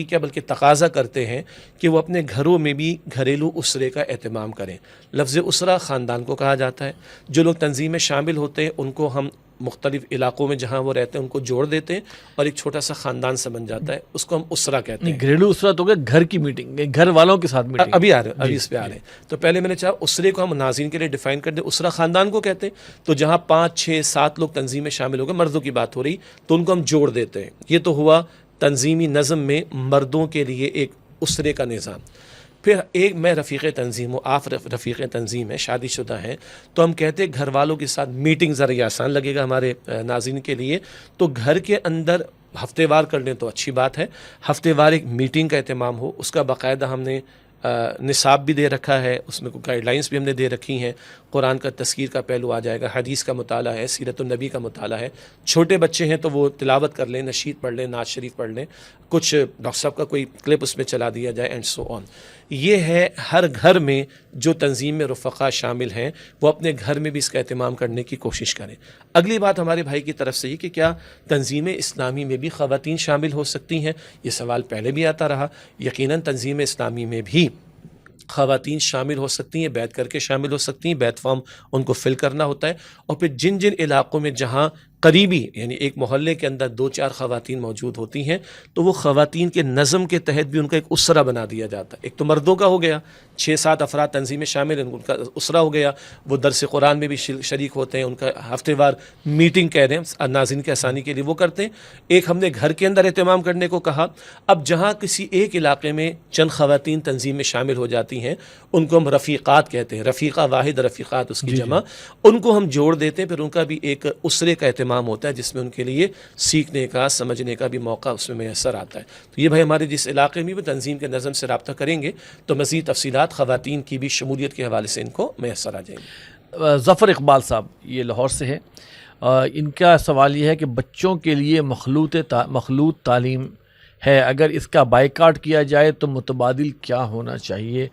کیا بلکہ تقاضا کرتے ہیں کہ وہ اپنے گھروں میں بھی گھریلو اسرے کا اہتمام کریں. لفظ اسرہ خاندان کو کہا جاتا ہے. جو لوگ تنظیم میں شامل ہوتے ہیں ان کو ہم مختلف علاقوں میں جہاں وہ رہتے ہیں ان کو جوڑ دیتے ہیں اور ایک چھوٹا سا خاندان سا بن جاتا ہے. اس کو ہم اسرہ کہتے ہیں. گھریلو اسرہ تو گھر کی میٹنگ, گھر والوں کے ساتھ میٹنگ. ابھی اس پہ آ رہے ہیں. تو پہلے میں نے چاہا اسرے کو ہم ناظرین کے لیے ڈیفائن کر دیں. اسرہ خاندان کو کہتے ہیں. تو جہاں 5-6-7 لوگ تنظیم میں شامل ہو گئے, مردوں کی بات ہو رہی, تو ان کو ہم جوڑ دیتے ہیں. یہ تو ہوا تنظیمی نظم میں مردوں کے لیے ایک اسرے کا نظام. پھر ایک میں رفیق تنظیم ہوں, آپ رفیق تنظیم ہیں, شادی شدہ ہیں, تو ہم کہتے ہیں گھر والوں کے ساتھ میٹنگ ذرا یہ آسان لگے گا ہمارے ناظرین کے لیے. تو گھر کے اندر ہفتے وار کر لیں تو اچھی بات ہے. ہفتے وار ایک میٹنگ کا اہتمام ہو. اس کا باقاعدہ ہم نے نصاب بھی دے رکھا ہے, اس میں کوئی گائیڈ لائنس بھی ہم نے دے رکھی ہیں. قرآن کا تذکیر کا پہلو آ جائے گا, حدیث کا مطالعہ ہے, سیرت النبی کا مطالعہ ہے. چھوٹے بچے ہیں تو وہ تلاوت کر لیں, نشید پڑھ لیں, نعت شریف پڑھ لیں, کچھ ڈاکٹر صاحب کا کوئی کلپ اس میں چلا دیا جائے اینڈ سو آن. یہ ہے ہر گھر میں جو تنظیم میں رفقا شامل ہیں وہ اپنے گھر میں بھی اس کا اہتمام کرنے کی کوشش کریں. اگلی بات ہمارے بھائی کی طرف سے یہ کہ کیا تنظیم اسلامی میں بھی خواتین شامل ہو سکتی ہیں؟ یہ سوال پہلے بھی آتا رہا. یقیناً تنظیم اسلامی میں بھی خواتین شامل ہو سکتی ہیں, بیعت کر کے شامل ہو سکتی ہیں. بیعت فارم ان کو فل کرنا ہوتا ہے. اور پھر جن جن علاقوں میں جہاں قریبی یعنی ایک محلے کے اندر 2-4 خواتین موجود ہوتی ہیں تو وہ خواتین کے نظم کے تحت بھی ان کا ایک اسرہ بنا دیا جاتا ہے. ایک تو مردوں کا ہو گیا, 6-7 افراد تنظیم میں شامل ہیں, ان کا اسرہ ہو گیا, وہ درس قرآن میں بھی شریک ہوتے ہیں, ان کا ہفتے وار میٹنگ کہہ رہے ہیں ناظرین کے آسانی کے لیے وہ کرتے ہیں. ایک ہم نے گھر کے اندر اہتمام کرنے کو کہا. اب جہاں کسی ایک علاقے میں چند خواتین تنظیم میں شامل ہو جاتی ہیں ان کو ہم رفیقات کہتے ہیں. رفیقہ واحد رفیقات اس کی جمع. ان کو ہم جوڑ دیتے ہیں. پھر ان کا بھی ایک اسرے کا اہتمام ہوتا ہے جس میں ان کے لیے سیکھنے کا سمجھنے کا بھی موقع اس میں میسر آتا ہے. تو یہ بھائی ہمارے جس علاقے میں بھی تنظیم کے نظم سے رابطہ کریں گے تو مزید تفصیلات خواتین کی بھی شمولیت کے حوالے سے ان کو میسر آ جائیں گے. ظفر اقبال صاحب یہ لاہور سے ہیں. ان کا سوال یہ ہے کہ بچوں کے لیے مخلوط تعلیم ہے، اگر اس کا بائیکاٹ کیا جائے تو متبادل کیا ہونا چاہیے؟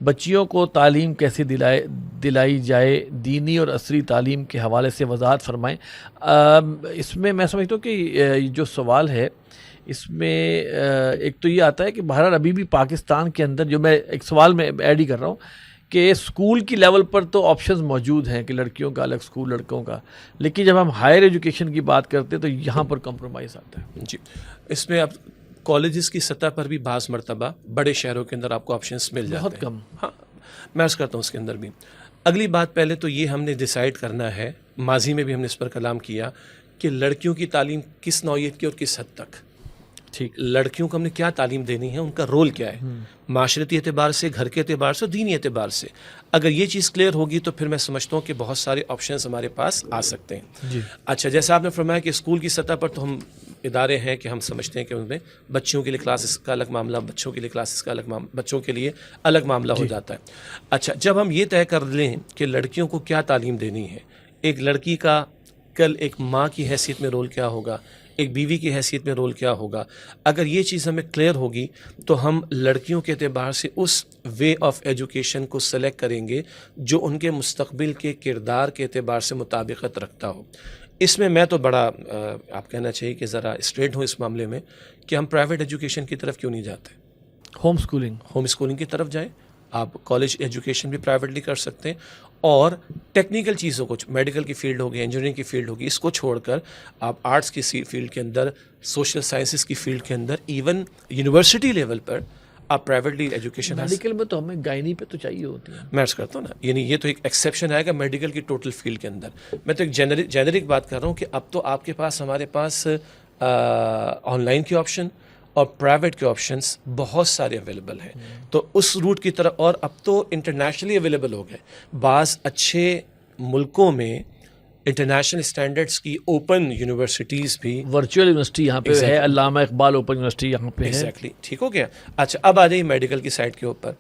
بچیوں کو تعلیم کیسے دلائی جائے؟ دینی اور عصری تعلیم کے حوالے سے وضاحت فرمائیں. اس میں میں سمجھتا ہوں کہ یہ جو سوال ہے اس میں ایک تو یہ آتا ہے کہ بہرحال ابھی بھی پاکستان کے اندر جو میں ایک سوال میں ایڈ ہی کر رہا ہوں کہ اسکول کی لیول پر تو آپشنز موجود ہیں کہ لڑکیوں کا الگ اسکول، لڑکوں کا، لیکن جب ہم ہائر ایجوکیشن کی بات کرتے ہیں تو یہاں پر کمپرومائز آتا ہے. جی، اس میں اب کالجز کی سطح پر بھی بعض مرتبہ بڑے شہروں کے اندر آپ کو آپشنس مل جاتے ہیں، بہت کم. ہاں میں عرض کرتا ہوں اس کے اندر بھی. اگلی بات پہلے تو یہ ہم نے ڈیسائیڈ کرنا ہے، ماضی میں بھی ہم نے اس پر کلام کیا کہ لڑکیوں کی تعلیم کس نوعیت کی اور کس حد تک. ٹھیک، لڑکیوں کو ہم نے کیا تعلیم دینی ہے، ان کا رول کیا ہے، معاشرتی اعتبار سے، گھر کے اعتبار سے اور دینی اعتبار سے. اگر یہ چیز کلیئر ہوگی تو پھر میں سمجھتا ہوں کہ بہت سارے آپشنز ہمارے پاس آ سکتے ہیں. جی. اچھا، جیسا آپ نے فرمایا کہ اسکول کی سطح پر تو ہم ادارے ہیں کہ ہم سمجھتے ہیں کہ ان میں بچیوں کے لیے کلاسز کا الگ معاملہ، بچوں کے لیے کلاسز کا الگ معاملہ، بچوں کے لیے الگ معاملہ ہو جاتا ہے. اچھا، جب ہم یہ طے کر لیں کہ لڑکیوں کو کیا تعلیم دینی ہے، ایک لڑکی کا کل ایک ماں کی حیثیت میں رول کیا ہوگا، ایک بیوی کی حیثیت میں رول کیا ہوگا، اگر یہ چیز ہمیں کلیئر ہوگی تو ہم لڑکیوں کے اعتبار سے اس وے آف ایجوکیشن کو سلیکٹ کریں گے جو ان کے مستقبل کے کردار کے اعتبار سے مطابقت رکھتا ہو. اس میں تو بڑا آپ کہنا چاہیے کہ ذرا اسٹریٹ ہوں اس معاملے میں کہ ہم پرائیویٹ ایجوکیشن کی طرف کیوں نہیں جاتے. ہوم اسکولنگ کی طرف جائیں. آپ کالج ایجوکیشن بھی پرائیویٹلی کر سکتے ہیں اور ٹیکنیکل چیزوں کو، میڈیکل کی فیلڈ ہوگی، انجینئرنگ کی فیلڈ ہوگی، اس کو چھوڑ کر آپ آرٹس کی فیلڈ کے اندر، سوشل سائنسز کی فیلڈ کے اندر، ایون یونیورسٹی لیول پر آپ پرائیویٹلی ایجوکیشن. میڈیکل میں تو ہمیں گائنی پہ تو چاہیے ہوتی ہے. میں عرض کرتا ہوں نا، یعنی یہ تو ایک ایکسیپشن آئے گا میڈیکل کی ٹوٹل فیلڈ کے اندر. میں تو ایک جینرک بات کر رہا ہوں کہ اب تو آپ کے پاس، ہمارے پاس آن لائن کے آپشن اور پرائیویٹ کے آپشنس بہت سارے اویلیبل ہیں. تو اس روٹ کی طرف، اور اب تو انٹرنیشنلی اویلیبل ہو گئے. بعض اچھے ملکوں میں انٹرنیشنل اسٹینڈرڈس کی اوپن یونیورسٹیز بھی، ورچوئل یونیورسٹی یہاں پہ ہے، علامہ اقبال اوپن یونیورسٹی یہاں پہ ہے. ایگزیکٹلی، ٹھیک ہو گیا. اچھا، اب آ جائیے میڈیکل کی سائڈ کے اوپر.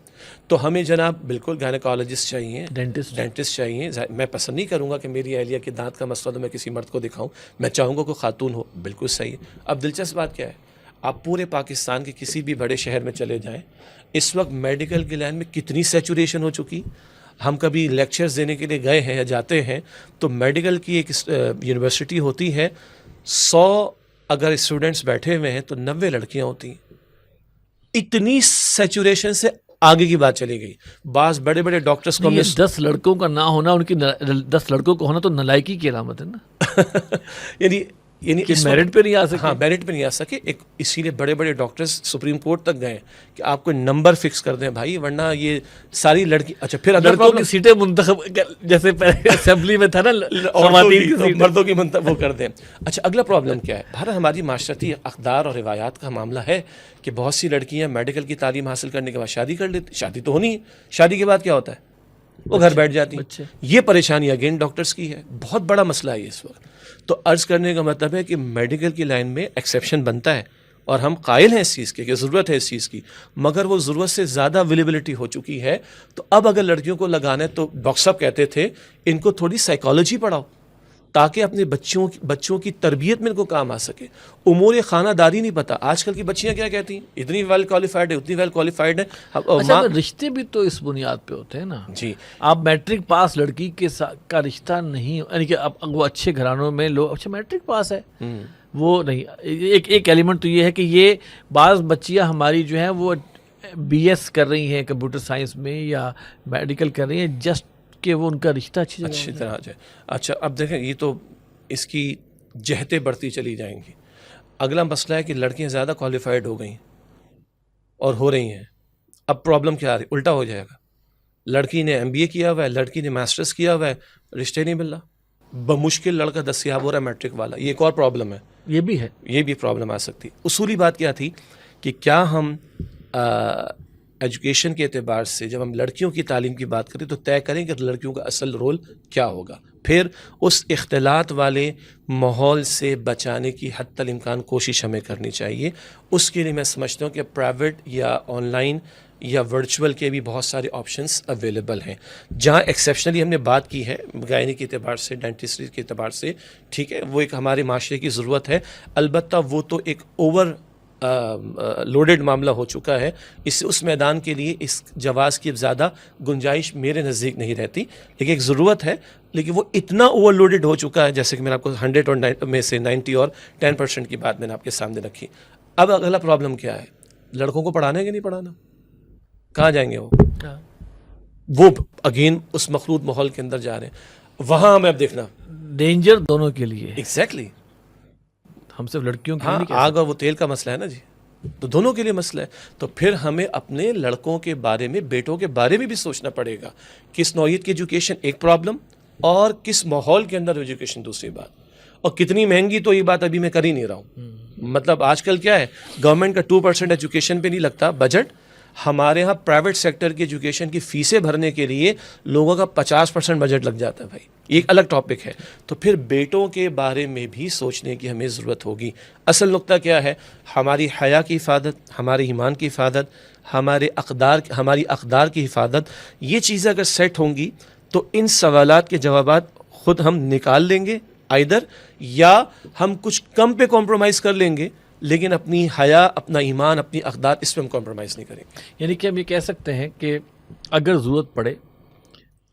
تو ہمیں جناب بالکل گائنیکالوجسٹ چاہیے، ڈینٹسٹ چاہیے. میں پسند نہیں کروں گا کہ میری اہلیہ کے دانت کا مسئلہ تو میں کسی مرد کو دکھاؤں، میں چاہوں گا کوئی خاتون ہو. بالکل صحیح ہے. اب دلچسپ بات کیا ہے، آپ پورے پاکستان کے کسی بھی بڑے شہر میں چلے جائیں، اس وقت میڈیکل کی لائن میں کتنی سیچوریشن ہو چکی. ہم کبھی لیکچرز دینے کے لیے گئے ہیں یا جاتے ہیں تو میڈیکل کی ایک یونیورسٹی ہوتی ہے، 100 اگر اسٹوڈنٹس بیٹھے ہوئے ہیں تو 90 لڑکیاں ہوتی ہیں. اتنی سیچوریشن سے آگے کی بات چلی گئی. بعض بڑے بڑے ڈاکٹرز کو 10 لڑکوں کا نہ ہونا، ان کی 10 لڑکوں کو ہونا تو نالائکی کی علامت ہے نا. یعنی کہ میرٹ پہ نہیں آ سکے. ہاں، میرٹ پہ نہیں آ سکے. اسی لیے بڑے بڑے ڈاکٹرز سپریم کورٹ تک گئے کہ آپ کو نمبر فکس کر دیں بھائی، ورنہ یہ ساری لڑکی. اچھا، پھر لڑکوں کی سیٹیں منتخب، جیسے پہلے اسمبلی میں تھا نا، مردوں کی منتخب وہ کر دیں. اچھا، اگلا پرابلم کیا ہے؟ بھارت ہماری معاشرتی اقدار اور روایات کا معاملہ ہے کہ بہت سی لڑکیاں میڈیکل کی تعلیم حاصل کرنے کے بعد شادی کر لیتی. شادی تو ہونی ہے، شادی کے بعد کیا ہوتا ہے؟ وہ گھر بیٹھ جاتی ہیں. یہ پریشانی اگین ڈاکٹرز کی ہے، بہت بڑا مسئلہ ہے یہ اس وقت. تو عرض کرنے کا مطلب ہے کہ میڈیکل کی لائن میں ایکسیپشن بنتا ہے اور ہم قائل ہیں اس چیز کے کہ ضرورت ہے اس چیز کی، مگر وہ ضرورت سے زیادہ اویلیبلٹی ہو چکی ہے. تو اب اگر لڑکیوں کو لگانا ہے تو ڈاکٹر صاحب کہتے تھے ان کو تھوڑی سائیکالوجی پڑھاؤ تاکہ اپنے بچوں کی تربیت میں ان کو کام آ سکے. امور خانہ داری نہیں پتہ. آج کل کی بچیاں کیا کہتی ہیں، اتنی ویل کوالیفائڈ ہے، اتنی ویل کوالیفائڈ ہے. اچھا، رشتے بھی تو اس بنیاد پہ ہوتے ہیں نا. جی، آپ میٹرک پاس لڑکی کے کا رشتہ نہیں، یعنی کہ اب وہ اچھے گھرانوں میں لوگ، اچھا میٹرک پاس ہے وہ نہیں. ایک ایلیمنٹ تو یہ ہے کہ یہ بعض بچیاں ہماری جو ہیں وہ بی ایس کر رہی ہیں کمپیوٹر سائنس میں یا میڈیکل کر رہی ہیں جسٹ کہ وہ ان کا رشتہ اچھی طرح آ جائے. اچھا، اب دیکھیں یہ تو اس کی جہتیں بڑھتی چلی جائیں گی. اگلا مسئلہ ہے کہ لڑکیاں زیادہ کوالیفائڈ ہو گئیں اور ہو رہی ہیں. اب پرابلم کیا آ رہی؟ الٹا ہو جائے گا. لڑکی نے ایم بی اے کیا ہوا ہے، لڑکی نے ماسٹرز کیا ہوا ہے، رشتے نہیں مل رہا. بمشکل لڑکا دستیاب ہو رہا ہے میٹرک والا. یہ ایک اور پرابلم ہے. یہ بھی ہے، یہ بھی پرابلم آ سکتی. اصولی بات کیا تھی کہ کیا ہم ایجوکیشن کے اعتبار سے جب ہم لڑکیوں کی تعلیم کی بات کریں تو طے کریں کہ لڑکیوں کا اصل رول کیا ہوگا. پھر اس اختلاط والے ماحول سے بچانے کی حتی الامکان کوشش ہمیں کرنی چاہیے. اس کے لیے میں سمجھتا ہوں کہ پرائیویٹ یا آن لائن یا ورچوئل کے بھی بہت سارے آپشنس اویلیبل ہیں. جہاں ایکسیپشنلی ہم نے بات کی ہے گائنی کے اعتبار سے، ڈینٹسٹری کے اعتبار سے، ٹھیک ہے، وہ ایک ہمارے معاشرے کی ضرورت ہے. البتہ وہ تو ایک اوور لوڈڈ معاملہ ہو چکا ہے. اس میدان کے لیے اس جواز کی زیادہ گنجائش میرے نزدیک نہیں رہتی، لیکن ایک ضرورت ہے. لیکن وہ اتنا اوور لوڈڈ ہو چکا ہے، جیسے کہ میں نے آپ کو 100 اور میں سے 90 اور 10% کی بات میں نے آپ کے سامنے رکھی. اب اگلا پرابلم کیا ہے؟ لڑکوں کو پڑھانا ہے کہ نہیں پڑھانا؟ کہاں جائیں گے وہ اگین اس مخلوط ماحول کے اندر جا رہے ہیں. وہاں ہمیں اب دیکھنا ڈینجر دونوں کے لیے. ایگزیکٹلی. ہم صرف لڑکیوں کے ہاں، لیے آگ اور وہ تیل کا مسئلہ ہے نا جی، تو دونوں کے لیے مسئلہ ہے. تو پھر ہمیں اپنے لڑکوں کے بارے میں، بیٹوں کے بارے میں بھی سوچنا پڑے گا. کس نوعیت کی ایجوکیشن ایک پرابلم، اور کس ماحول کے اندر ایجوکیشن دوسری بات، اور کتنی مہنگی. تو یہ بات ابھی میں کر ہی نہیں رہا ہوں. مطلب آج کل کیا ہے، گورنمنٹ کا 2% ایجوکیشن پہ نہیں لگتا بجٹ. ہمارے ہاں پرائیویٹ سیکٹر کی ایجوکیشن کی فیسیں بھرنے کے لیے لوگوں کا 50% بجٹ لگ جاتا ہے بھائی. یہ ایک الگ ٹاپک ہے. تو پھر بیٹوں کے بارے میں بھی سوچنے کی ہمیں ضرورت ہوگی. اصل نقطہ کیا ہے؟ ہماری حیا کی حفاظت، ہمارے ایمان کی حفاظت، ہماری اقدار کی حفاظت. یہ چیزیں اگر سیٹ ہوں گی تو ان سوالات کے جوابات خود ہم نکال لیں گے آئدر، یا ہم کچھ کم پہ کمپرومائز کر لیں گے، لیکن اپنی حیا، اپنا ایمان، اپنی اقدار، اس پہ ہم کمپرومائز نہیں کریں گے. یعنی کہ ہم یہ کہہ سکتے ہیں کہ اگر ضرورت پڑے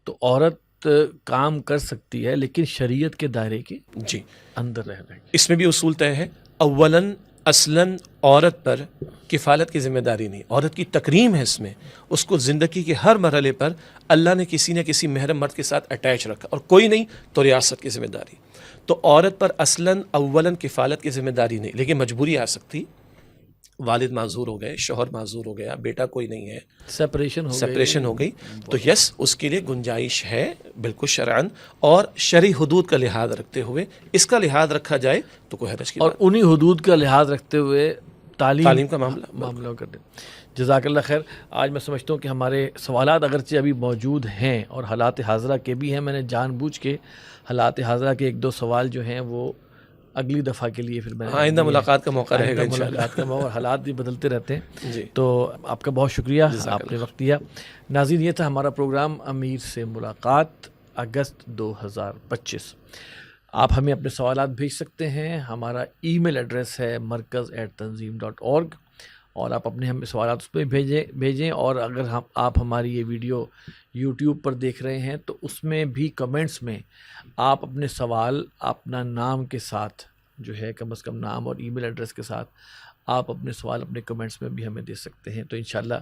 تو عورت کام کر سکتی ہے، لیکن شریعت کے دائرے کے جی اندر رہ رہے. اس میں بھی اصول طے ہے. اولاً اصلاً عورت پر کفالت کی ذمہ داری نہیں، عورت کی تکریم ہے اس میں. اس کو زندگی کے ہر مرحلے پر اللہ نے کسی نہ کسی محرم مرد کے ساتھ اٹیچ رکھا، اور کوئی نہیں تو ریاست کی ذمہ داری. تو عورت پر اصلاً اولاً کفالت کی ذمہ داری نہیں، لیکن مجبوری آ سکتی. والد معذور ہو گئے، شوہر معذور ہو گیا، بیٹا کوئی نہیں ہے، سپریشن ہو گئی، تو یس اس کے لیے گنجائش ہے بالکل شرعاً، اور شرعی حدود کا لحاظ رکھتے ہوئے اس کا لحاظ رکھا جائے تو کوئی حرج کی اور بات. انہی حدود کا لحاظ رکھتے ہوئے تعلیم کا معاملہ کر دیں. جزاک اللہ خیر. آج میں سمجھتا ہوں کہ ہمارے سوالات اگرچہ ابھی موجود ہیں اور حالات حاضرہ کے بھی ہیں، میں نے جان بوجھ کے حالات حاضرہ کے 1-2 سوال جو ہیں وہ اگلی دفعہ کے لیے پھر میں آئندہ ملاقات کا موقع رہے گا انشاءاللہ. ملاقات کا موقع، حالات بھی بدلتے رہتے ہیں. جی تو آپ کا بہت شکریہ، آپ نے وقت دیا. ناظرین، یہ تھا ہمارا پروگرام امیر سے ملاقات اگست 2025. آپ ہمیں اپنے سوالات بھیج سکتے ہیں. ہمارا ای میل ایڈریس ہے markaz@tanzeem.org، اور آپ اپنے ہمیں سوالات اس پہ بھیجیں. اور اگر آپ ہماری یہ ویڈیو یوٹیوب پر دیکھ رہے ہیں تو اس میں بھی کمنٹس میں آپ اپنے سوال اپنا نام کے ساتھ جو ہے، کم از کم نام اور ای میل ایڈریس کے ساتھ آپ اپنے سوال اپنے کمنٹس میں بھی ہمیں دے سکتے ہیں. تو انشاءاللہ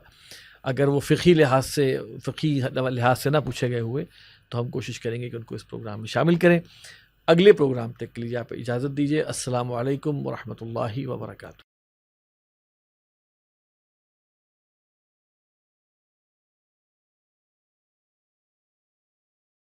اگر وہ فقہی لحاظ سے نہ پوچھے گئے ہوئے تو ہم کوشش کریں گے کہ ان کو اس پروگرام میں شامل کریں. اگلے پروگرام تک کے لیے آپ اجازت دیجیے. السلام علیکم ورحمۃ اللہ وبرکاتہ.